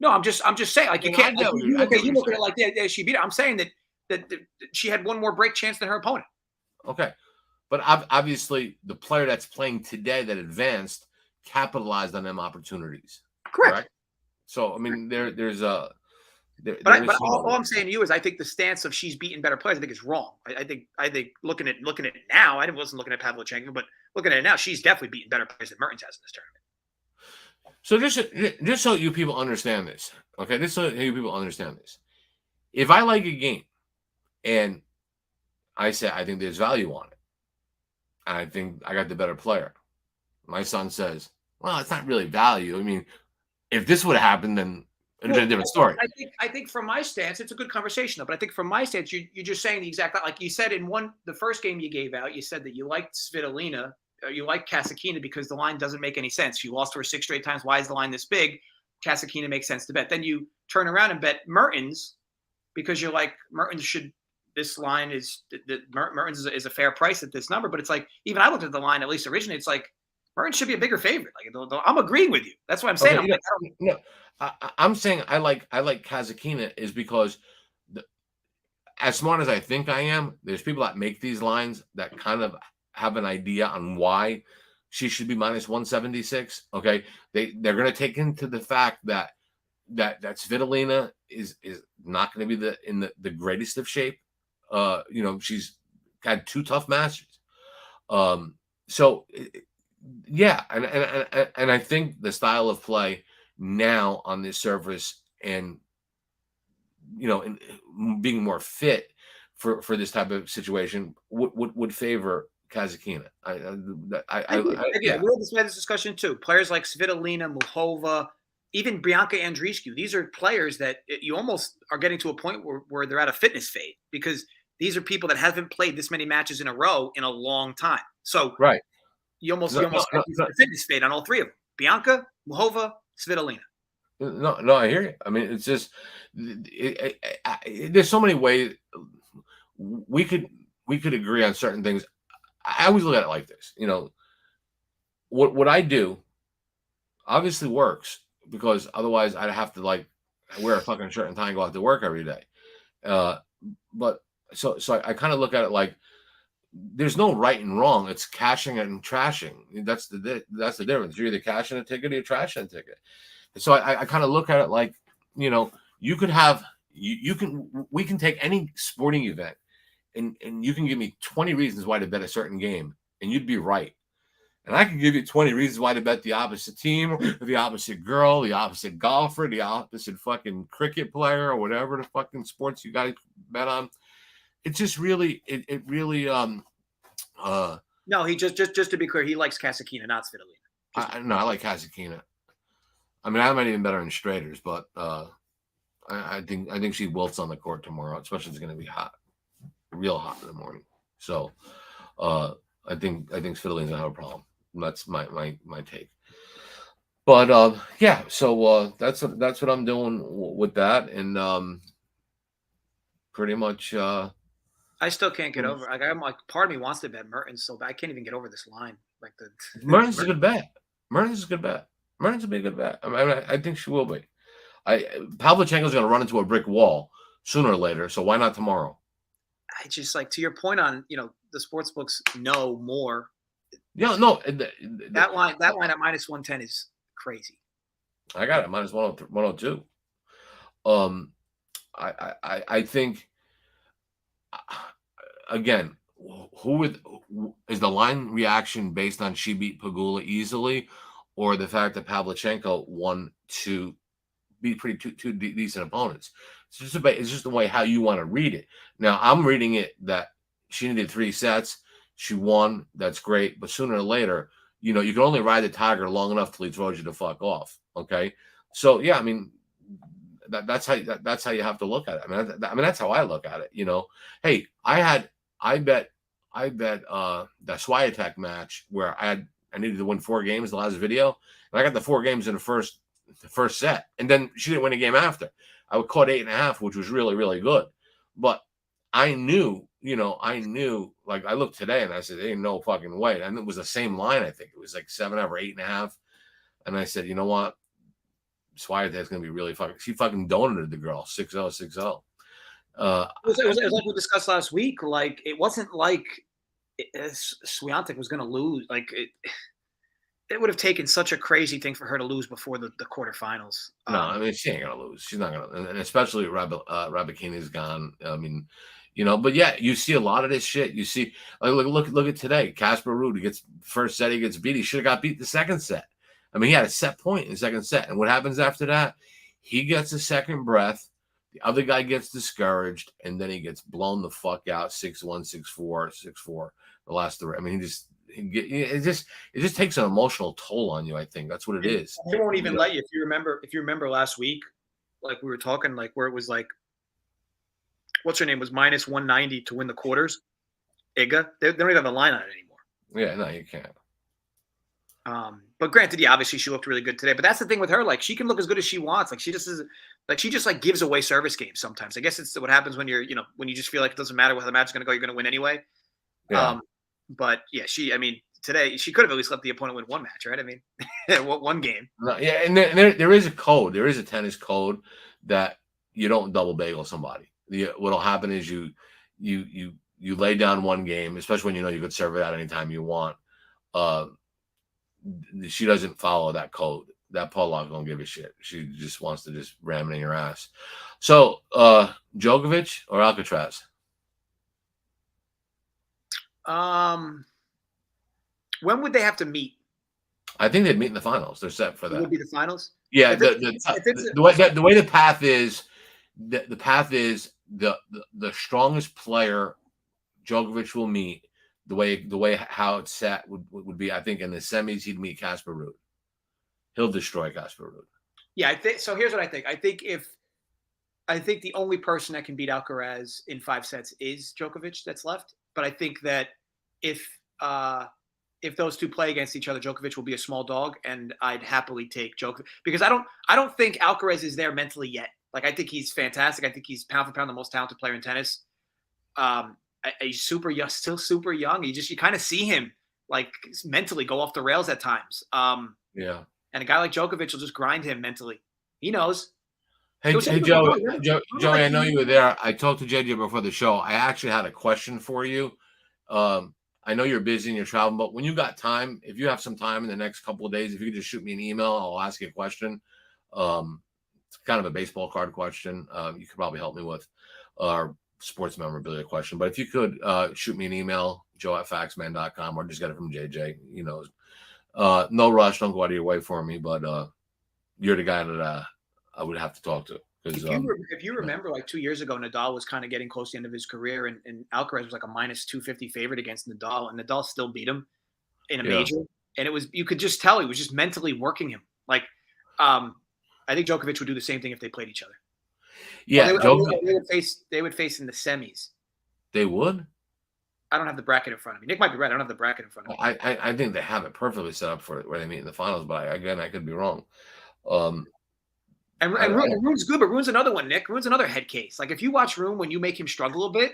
No, I'm just saying, like, you can't. You look at it like, yeah, she beat it. I'm saying that she had one more break chance than her opponent. Okay. But obviously, the player that's playing today that advanced capitalized on them opportunities. Correct. So, I mean, there's a. But all I'm saying to you is, I think the stance of she's beaten better players, I think is wrong. I think looking at it now, I wasn't looking at Pavlyuchenko, but looking at it now, she's definitely beaten better players than Mertens has in this tournament. So just so you people understand this, okay? Just so you people understand this. If I like a game and I say I think there's value on it, and I think I got the better player, my son says, well, it's not really value. I mean, if this would have happened, then it'd have been a different story. I think from my stance, it's a good conversation, though. But I think from my stance, you're just saying the exact, like you said in the first game you gave out, you said that you liked Svitolina, or you liked Kasatkina because the line doesn't make any sense. She lost to her 6 straight times. Why is the line this big? Kasatkina makes sense to bet. Then you turn around and bet Mertens because you're like, this line is Mertens is a fair price at this number. But it's like, even I looked at the line, at least originally, it's like Mertens should be a bigger favorite. Like, I'm agreeing with you. That's what I'm saying. Okay, I'm saying I like Kasatkina is because as smart as I think I am, there's people that make these lines that kind of have an idea on why she should be minus 176. Okay, they're going to take into the fact that Svitolina is not going to be in the greatest of shape. She's had 2 tough matches. So yeah, and I think the style of play now on this surface and being more fit for this type of situation would favor Kasatkina. We had this discussion too. Players like Svitolina, Muhova, even Bianca Andreescu. These are players that you almost are getting to a point where they're at a fitness fade because these are people that haven't played this many matches in a row in a long time. So right, you almost have a fitness fade on all 3 of them: Bianca, Muhova, Svitolina. No, I hear you. I mean, it's just there's so many ways we could agree on certain things. I always look at it like this. What I do obviously works because otherwise I'd have to like wear a fucking shirt and tie and go out to work every day. But so I kind of look at it like there's no right and wrong. It's cashing and trashing. That's the difference. You're either cashing a ticket or you're trashing a ticket. So I kind of look at it like, you could have we can take any sporting event and you can give me 20 reasons why to bet a certain game and you'd be right. And I can give you 20 reasons why to bet the opposite team, the opposite girl, the opposite golfer, the opposite fucking cricket player, or whatever the fucking sports you got to bet on. It's just really, it really. No, he just to be clear, he likes Kasatkina, not Svitolina. I like Kasatkina. I mean, I might even bet her in straighters, but I think she wilts on the court tomorrow, especially if it's going to be hot, real hot in the morning. So I think Svitolina's gonna have a problem. That's my take. But yeah, so that's what I'm doing with that, and pretty much. I still can't get over. Like, I'm like, part of me wants to bet Mertens so bad. I can't even get over this line. Like Mertens is a good bet. Mertens will be a good bet. I mean, I think she will be. Pavlyuchenko's going to run into a brick wall sooner or later. So why not tomorrow? I just like to your point on the sports books know more. Yeah, no. That line at minus 110 is crazy. I got it minus 102. I think. Again, is the line reaction based on she beat Pegula easily, or the fact that Pavlyuchenko won to beat two decent opponents? It's just the way how you want to read it. Now I'm reading it that she needed 3 sets, she won. That's great, but sooner or later you can only ride the tiger long enough till he throws you the fuck off. Okay, so yeah, I mean that's how you have to look at it. I mean that's how I look at it. Hey, I bet that Swiatek match where I needed to win 4 games the last video, and I got the 4 games in the first set, and then she didn't win a game after. I would caught 8.5, which was really, really good. But I knew, like I looked today and I said, ain't no fucking way. And it was the same line. I think it was like 7.5 or 8.5. And I said, you know what? Swiatek's going to be really fucking, she fucking donated the girl 6-0, 6-0. It was like we discussed last week. Like, it wasn't like Swiatek was going to lose. Like, it would have taken such a crazy thing for her to lose before the quarterfinals. No, I mean, she ain't going to lose. She's not going to. And especially Rabikini's gone. I mean, but yeah, you see a lot of this shit. You see, like, look at today. Casper Ruud gets first set, he gets beat. He should have got beat the second set. I mean, he had a set point in the second set. And what happens after that? He gets a second breath. The other guy gets discouraged, and then he gets blown the fuck out 6-1, 6-4, 6-4. The last 3. I mean, it just takes an emotional toll on you. I think that's what it is. They won't even let you. If you remember last week, like we were talking, like where it was like, what's her name was minus 190 to win the quarters. Iga, they don't even have a line on it anymore. Yeah, no, you can't. But granted, yeah, obviously she looked really good today. But that's the thing with her; like she can look as good as she wants. Like she just like gives away service games sometimes. I guess it's what happens when you're, when you just feel like it doesn't matter where the match is going to go, you're going to win anyway. Yeah. But yeah, today she could have at least let the opponent win one match, right? I mean, one game. No, yeah, and there is a code. There is a tennis code that you don't double bagel somebody. What'll happen is you lay down one game, especially when you could serve it out anytime you want. She doesn't follow that code. That Pollock don't give a shit. She just wants to just ram it in your ass. So Djokovic or Alcatraz? When would they have to meet? I think they'd meet in the finals. They're set for that. It would be the finals. Yeah, the way the path is, the path is the strongest player Djokovic will meet. The way how it's set would be, I think, in the semis he'd meet Casper Ruud. He'll destroy Casper Ruud. Yeah, I think so. Here's what I think. I think the only person that can beat Alcaraz in 5 sets is Djokovic that's left. But I think that if those two play against each other, Djokovic will be a small dog, and I'd happily take Djokovic because I don't think Alcaraz is there mentally yet. Like, I think he's fantastic. I think he's pound for pound the most talented player in tennis. He's super young, still super young. You kind of see him like mentally go off the rails at times. Yeah. And a guy like Djokovic will just grind him mentally. He knows. Hey, Joey, I know you were there. I talked to JJ before the show. I actually had a question for you. I know you're busy and you're traveling, but when you got time, if you have some time in the next couple of days, if you could just shoot me an email, I'll ask you a question. It's kind of a baseball card question. You could probably help me with, or sports memorabilia question. But if you could shoot me an email, joe@factsman.com, or just get it from JJ. No rush. Don't go out of your way for me, but you're the guy that I would have to talk to. If you remember, like 2 years ago, Nadal was kind of getting close to the end of his career, and Alcaraz was like a minus 250 favorite against Nadal, and Nadal still beat him in a major. And you could just tell he was just mentally working him. Like, I think Djokovic would do the same thing if they played each other. Yeah, they would face in the semis. They would? I don't have the bracket in front of me. Nick might be right. I don't have the bracket in front of me. I think they have it perfectly set up for where they meet in the finals, but I could be wrong. And Rune's good, but Rune's another one, Nick. Rune's another head case. Like, if you watch Rune when you make him struggle a bit,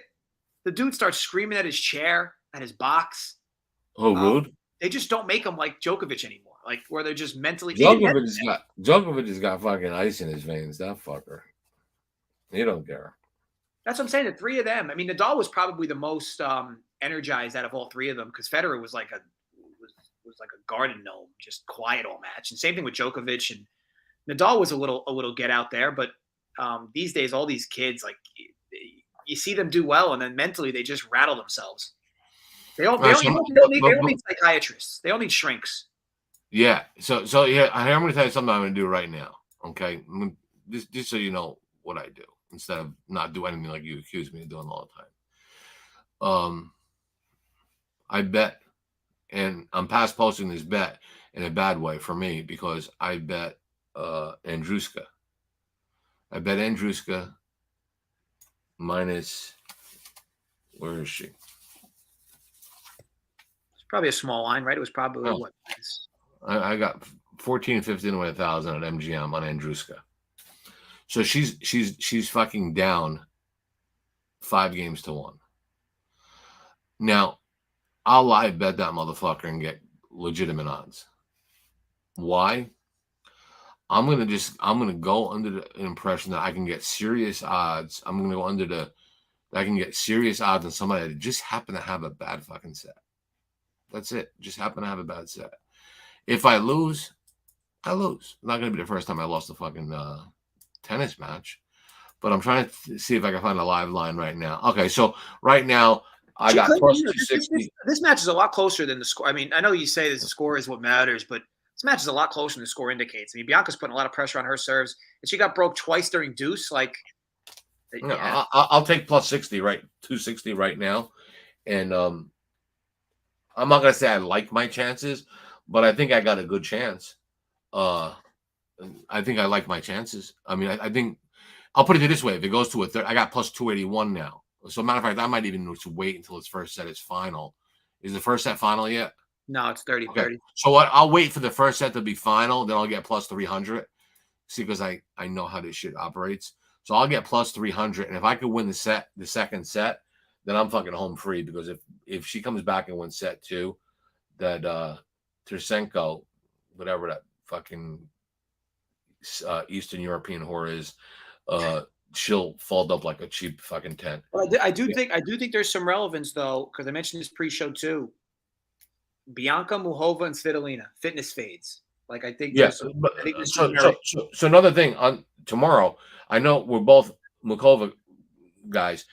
the dude starts screaming at his chair, at his box. Oh, Rune? They just don't make him like Djokovic anymore. Like, where they're just mentally. Djokovic has got fucking ice in his veins. That fucker. He don't care. That's what I'm saying. The 3 of them. I mean, Nadal was probably the most energized out of all 3 of them because Federer was like a garden gnome, just quiet all match. And same thing with Djokovic, and Nadal was a little get out there. But these days, all these kids, like, you see them do well, and then mentally they just rattle themselves. They don't need psychiatrists. They don't need shrinks. Yeah. So yeah, I'm going to tell you something I'm going to do right now. Okay, just so you know what I do, instead of not do anything like you accuse me of doing all the time. I bet and I'm past posting this bet in a bad way for me because I bet Andruska. I bet Andruska minus. Where is she? It's probably a small line, right? It was probably what? I got 14, 15 to 1,000 at MGM on Andruska. So she's fucking down 5 games to 1. Now, I'll live bet that motherfucker and get legitimate odds. Why? I'm gonna go under the impression that I can get serious odds. I'm gonna go under that I can get serious odds on somebody that just happen to have a bad fucking set. That's it. Just happen to have a bad set. If I lose, I lose. It's not gonna be the first time I lost a fucking tennis match. But I'm trying to see if I can find a live line right now. Okay, so right now I got plus 260. This match is a lot closer than the score. I mean, I know you say that the score is what matters, but this match is a lot closer than the score indicates. I mean, Bianca's putting a lot of pressure on her serves, and she got broke twice during deuce. Like, yeah. I'll take plus 60, right? 260 right now. And I'm not going to say I like my chances, but I think I got a good chance. I think I like my chances. I mean, I think I'll put it this way. If it goes to a third, I got plus 281 now. So, matter of fact, I might even wait until its first set is final. Is the first set final yet? No, it's 30-30. Okay. So I'll wait for the first set to be final. Then I'll get plus 300. See, because I know how this shit operates. So I'll get plus 300. And if I could win the second set, then I'm fucking home free. Because if she comes back and wins set 2, that Tersenko, whatever that fucking Eastern European whore is, she'll fold up like a cheap fucking tent. Well, I do think there's some relevance though, because I mentioned this pre-show too. Bianca, Muhova, and Svitolina fitness fades. Like I think. Yeah. So another thing on tomorrow, I know we're both Muhova guys.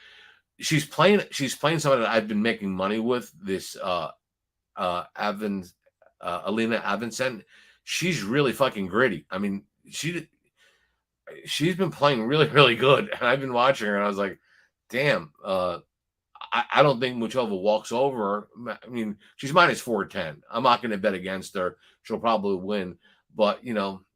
She's playing somebody that I've been making money with. This Alina Avinsen. She's really fucking gritty. I mean, she's been playing really, really good. And I've been watching her and I was like, damn, I don't think Muchova walks over. I mean, she's minus 410. I'm not going to bet against her. She'll probably win. But,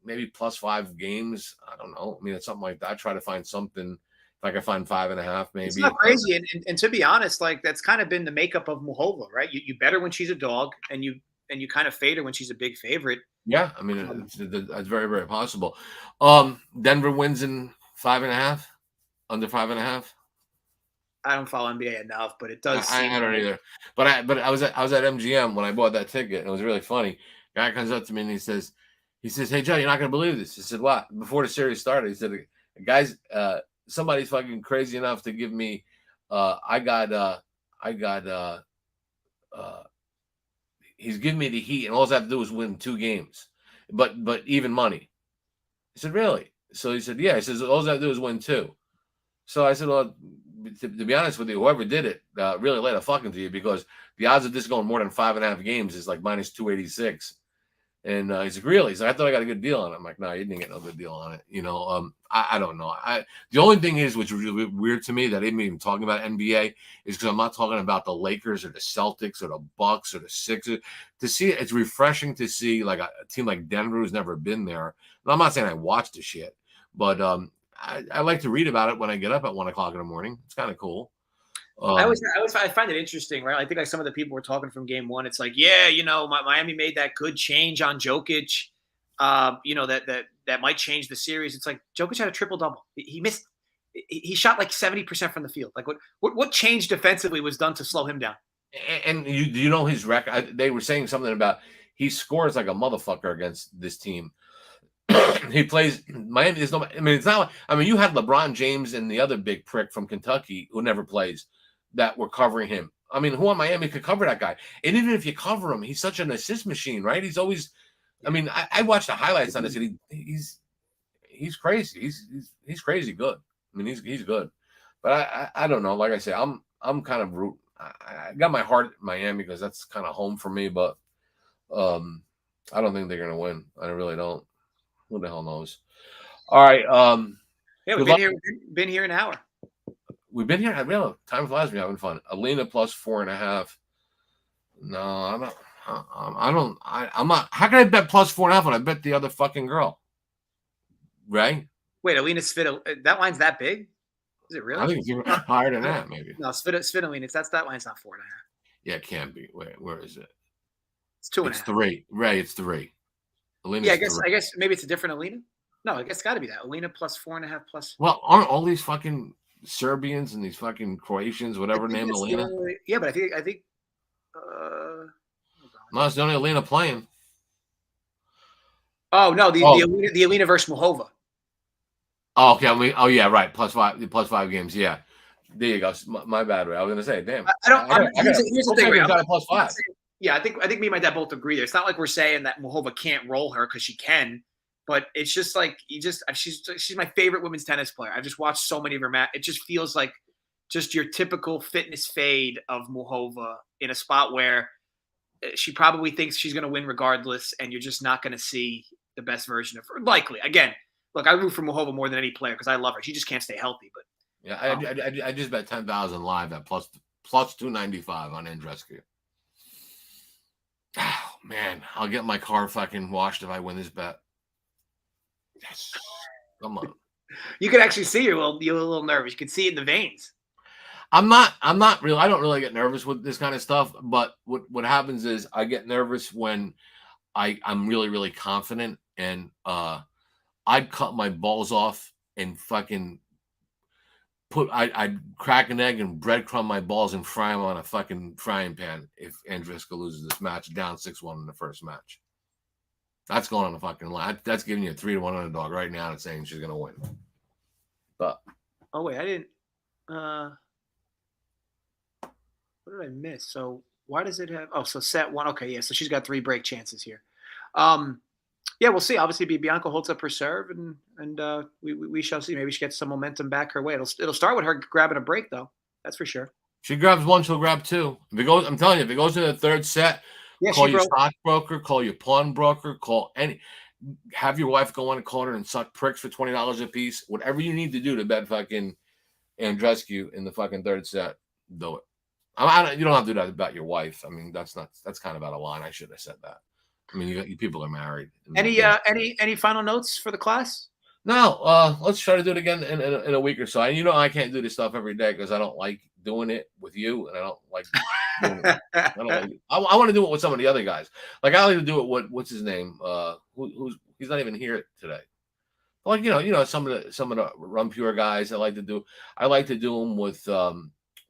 maybe plus 5 games. I don't know. I mean, it's something like that. I try to find something. If I can find 5.5, maybe. It's not crazy. And to be honest, like that's kind of been the makeup of Muhova, right? You bet her when she's a dog and you kind of fade her when she's a big favorite. Yeah, I mean, that's very, very possible. Denver wins in 5.5, under 5.5. I don't follow NBA enough, but it does. I don't either. But I was at MGM when I bought that ticket, and it was really funny. Guy comes up to me and he says, "Hey Joe, you're not gonna believe this." I said, "What?" Before the series started, he said, "Guys, somebody's fucking crazy enough to give me. He's giving me the Heat, and all I have to do is win 2 games, but even money." I said, "Really?" So he said, "Yeah." He says, "All I have to do is win 2." So I said, "Well, to be honest with you, whoever did it really laid a fucking to you because the odds of this going more than 5.5 games is like minus 286." And he's like, "Really?" He's like, "I thought I got a good deal on it." I'm like, "No, you didn't get no good deal on it." I don't know. The only thing is, which is really weird to me that I didn't even talking about NBA is because I'm not talking about the Lakers or the Celtics or the Bucks or the Sixers. To see it's refreshing to see like a team like Denver who's never been there. And I'm not saying I watched the shit, but I like to read about it when I get up at 1 o'clock in the morning. It's kind of cool. I find it interesting, right? I think like some of the people were talking from game 1. It's like, yeah, Miami made that good change on Jokic. That might change the series. It's like Jokic had a triple double. He missed. He shot like 70% from the field. Like what change defensively was done to slow him down? And do you know his record? They were saying something about he scores like a motherfucker against this team. He plays Miami. There's no. I mean, it's not. I mean, you had LeBron James and the other big prick from Kentucky who never plays that were covering him. I mean, who on Miami could cover that guy? And even if you cover him, he's such an assist machine, right? He's always. I mean, I watched the highlights on this. And he's crazy. He's crazy good. I mean, he's good. But I don't know. Like I say, I'm kind of root. I got my heart at Miami because that's kind of home for me. But I don't think they're gonna win. I really don't. Who the hell knows? All right. Yeah, we've been here an hour. We've been here. Time flies. We're having fun. Alina plus 4.5. No, I'm I'm not. How can I bet plus 4.5 when I bet the other fucking girl? Right? Wait, Alina Svitolina. That line's that big? Is it really? I think it's even higher than that, maybe. No, Svitolina. That line's not 4.5. Yeah, it can be. Wait, where is it? It's 2.5. It's 3. Ray, it's 3. Alina's Yeah, 3. I guess maybe it's a different Alina. No, I guess it's got to be that Alina plus 4.5 plus. Well, aren't all these fucking Serbians and these fucking Croatians, whatever name Alina? Yeah, but I think. No, it's the only Alina playing. Oh no, the Alina versus Muhova. Oh, okay. Oh yeah, right. Plus 5 games. Yeah. There you go. My bad, Ray. I was gonna say, damn. Here's the thing. Ray. Got a plus 5. Yeah, I think me and my dad both agree there. It's not like we're saying that Muhova can't roll her because she can, but it's just like she's my favorite women's tennis player. I've just watched so many of her matches. It just feels like just your typical fitness fade of Muhova in a spot where she probably thinks she's going to win regardless, and you're just not going to see the best version of her. Likely, again, look, I root for Muhova more than any player because I love her. She just can't stay healthy. But yeah, I just bet 10,000 live at plus 295 on Andreescu. Oh man, I'll get my car fucking washed if I win this bet. Yes, come on. You can actually see you're a little nervous. You can see it in the veins. I'm not really. I don't really get nervous with this kind of stuff. But what happens is I get nervous when I'm really, really confident, and I'd cut my balls off and fucking I'd crack an egg and breadcrumb my balls and fry them on a fucking frying pan if Andreescu loses this match down 6-1 in the first match. That's going on the fucking line. That's giving you a 3-1 underdog right now and saying she's gonna win. But oh wait, I didn't. What did I miss? So why does it have? Oh, so set 1. Okay, yeah. So she's got 3 break chances here. Yeah, we'll see. Obviously, Bianca holds up her serve, and we shall see. Maybe she gets some momentum back her way. It'll start with her grabbing a break, though. That's for sure. She grabs 1, she'll grab 2. If it goes, I'm telling you, if it goes to the third set, call your stockbroker, call your pawnbroker, have your wife go on a corner and suck pricks for $20 a piece. Whatever you need to do to bet fucking Andreescu in the fucking third set, do it. You don't have to do that about your wife. I mean, that's kind of out of line. I should have said that. I mean, you people are married. Any final notes for the class? No. Let's try to do it again in a week or so. And I can't do this stuff every day because I don't like doing it with you, and I don't like doing it. I want to do it with some of the other guys. Like I like to do it with what's his name? He's not even here today. Like some of the Run Pure guys. I like to do them with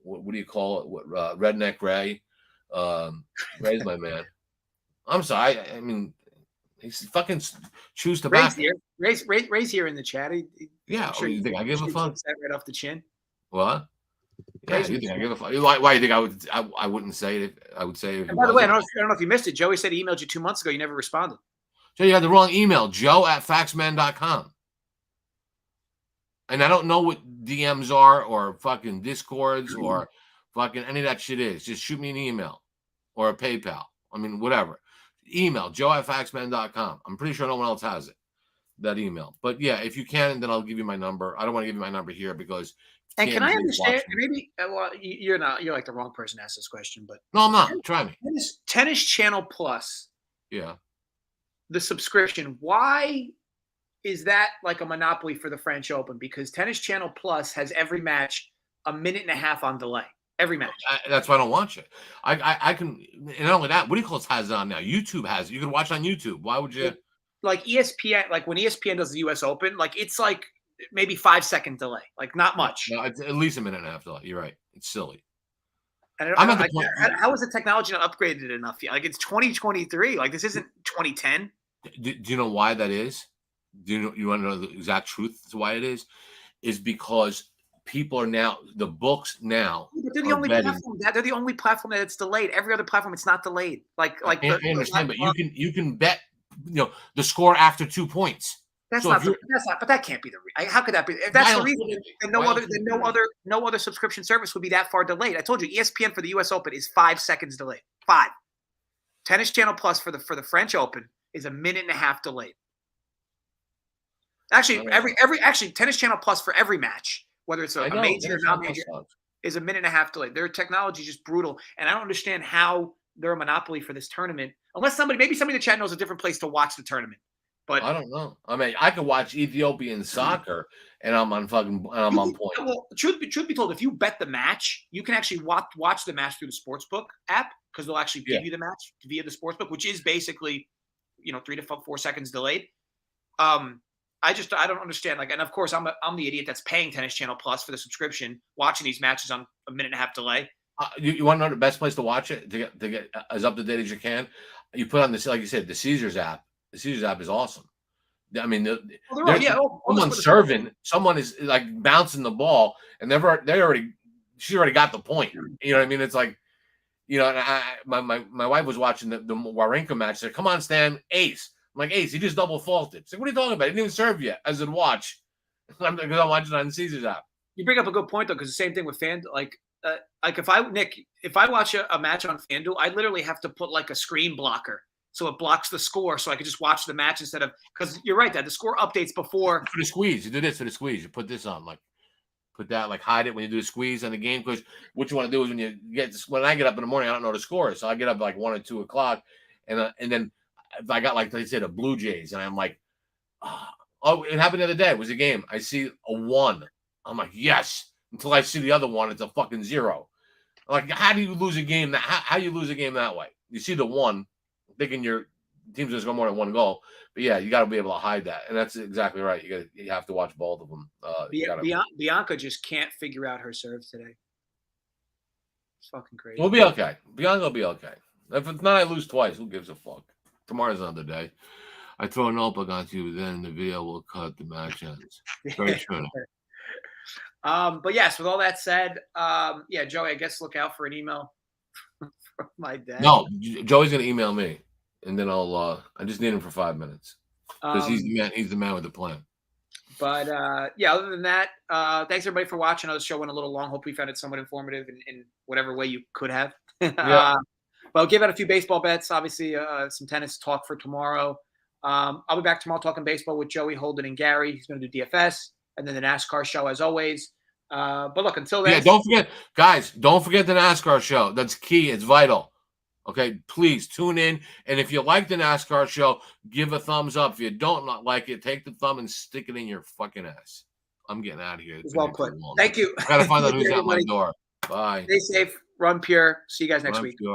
what do you call it? Redneck Ray. Ray's my man. I'm sorry. I mean, he's fucking chews tobacco. Ray's here in the chat. Yeah. Sure you think I give a fuck? Right off the chin. What? Yeah. You think I give a fuck? Why you think I wouldn't say it? I would say. And by the way, I don't know if you missed it. Joey said he emailed you 2 months ago. You never responded. So you had the wrong email. Joe@faxman.com. And I don't know what DMs are or fucking Discords or fucking any of that shit is. Just shoot me an email or a PayPal. I mean, whatever. Email joe@faxman.com. I'm pretty sure no one else has it, that email. But yeah, if you can, then I'll give you my number. I don't want to give you my number here because. And can I understand? Maybe you're like the wrong person to ask this question, but no, I'm not. Try me. Tennis Channel Plus. Yeah. The subscription. Why is that like a monopoly for the French Open? Because Tennis Channel Plus has every match a minute and a half on delay. Every match. That's why I don't watch it. I can, and not only that, what do you call it has it on now? YouTube has it. You can watch on YouTube. Why would you? Like ESPN, like when ESPN does the US Open, like it's like maybe 5-second delay. Like not much. No, it's at least a minute and a half delay. You're right. It's silly. And how is the technology not upgraded enough yet? Like it's 2023. Like this isn't 2010. Do you know why that is? You want to know the exact truth as to why it is? Is because people are now the books now. But they're the only platform. They're the only platform that it's delayed. Every other platform, it's not delayed. I understand, but you can bet the score after 2 points. But that can't be how could that be? If that's the reason, then no other subscription service would be that far delayed. I told you, ESPN for the U.S. Open is 5 seconds delayed. 5. Tennis Channel Plus for the French Open is a minute and a half delayed. Actually, actually Tennis Channel Plus for every match, whether it's a major or non-major, is a minute and a half delayed. Their technology is just brutal, and I don't understand how they're a monopoly for this tournament. Unless maybe somebody in the chat knows a different place to watch the tournament. But I don't know. I mean, I could watch Ethiopian soccer, and I'm on point. Well, truth be told, if you bet the match, you can actually watch the match through the Sportsbook app because they'll actually give you the match via the Sportsbook, which is basically 3 to 4 seconds delayed. I don't understand. Like, and of course, I'm the idiot that's paying Tennis Channel Plus for the subscription, watching these matches on a 1.5-minute delay. You want to know the best place to watch it to get as up to date as you can? You put on this, like you said, the Caesars app. The Caesars app is awesome. I mean, someone's serving, someone is like bouncing the ball, and she's already got the point. You know what I mean? It's like, and my wife was watching the Wawrinka match. Said, "Come on, Stan, ace." I'm like, "Ace, he just double faulted." She's like, "What are you talking about? He didn't even serve yet." I said, "Watch," because I'm watching it on the Caesars app. You bring up a good point though, because the same thing with FanDuel. Like if I watch a match on FanDuel, I literally have to put like a screen blocker. So it blocks the score, so I could just watch the match instead of, because you're right, that the score updates before. For the squeeze, you do this for the squeeze. You put this on, like put that, like hide it when you do the squeeze on the game. Because what you want to do is when I get up in the morning, I don't know the score, so I get up like 1 or 2 o'clock, and then if I got like they said the Blue Jays, and I'm like, oh, it happened the other day. It was a game. I see a 1. I'm like, yes. Until I see the other one, it's a fucking 0. Like, how do you lose a game? How you lose a game that way? You see the 1. Thinking your team's going to score more than 1 goal, but yeah, you got to be able to hide that, and that's exactly right. You have to watch both of them. Bianca just can't figure out her serves today. It's fucking crazy. We'll be okay. Bianca will be okay. If it's not, I lose twice. Who gives a fuck? Tomorrow's another day. I throw a notebook onto you, then the video will cut. The match ends. Very true. But yes, with all that said, Joey, I guess look out for an email from my dad. No, Joey's going to email me. And then I just need him for 5 minutes because he's the man. He's the man with the plan. But other than that, thanks everybody for watching. The show went a little long. Hope we found it somewhat informative in whatever way you could have. Yeah. But I'll give out a few baseball bets. Obviously, some tennis talk for tomorrow. I'll be back tomorrow talking baseball with Joey, Holden, and Gary. He's going to do DFS, and then the NASCAR show as always. But look, until then, don't forget, guys. Don't forget the NASCAR show. That's key. It's vital. Okay, please tune in. And if you like the NASCAR show, give a thumbs up. If you don't not like it, take the thumb and stick it in your fucking ass. I'm getting out of here. It's well put. Thank you. I got to find out who's at my door. Bye. Stay safe. Run pure. See you guys next week. Pure.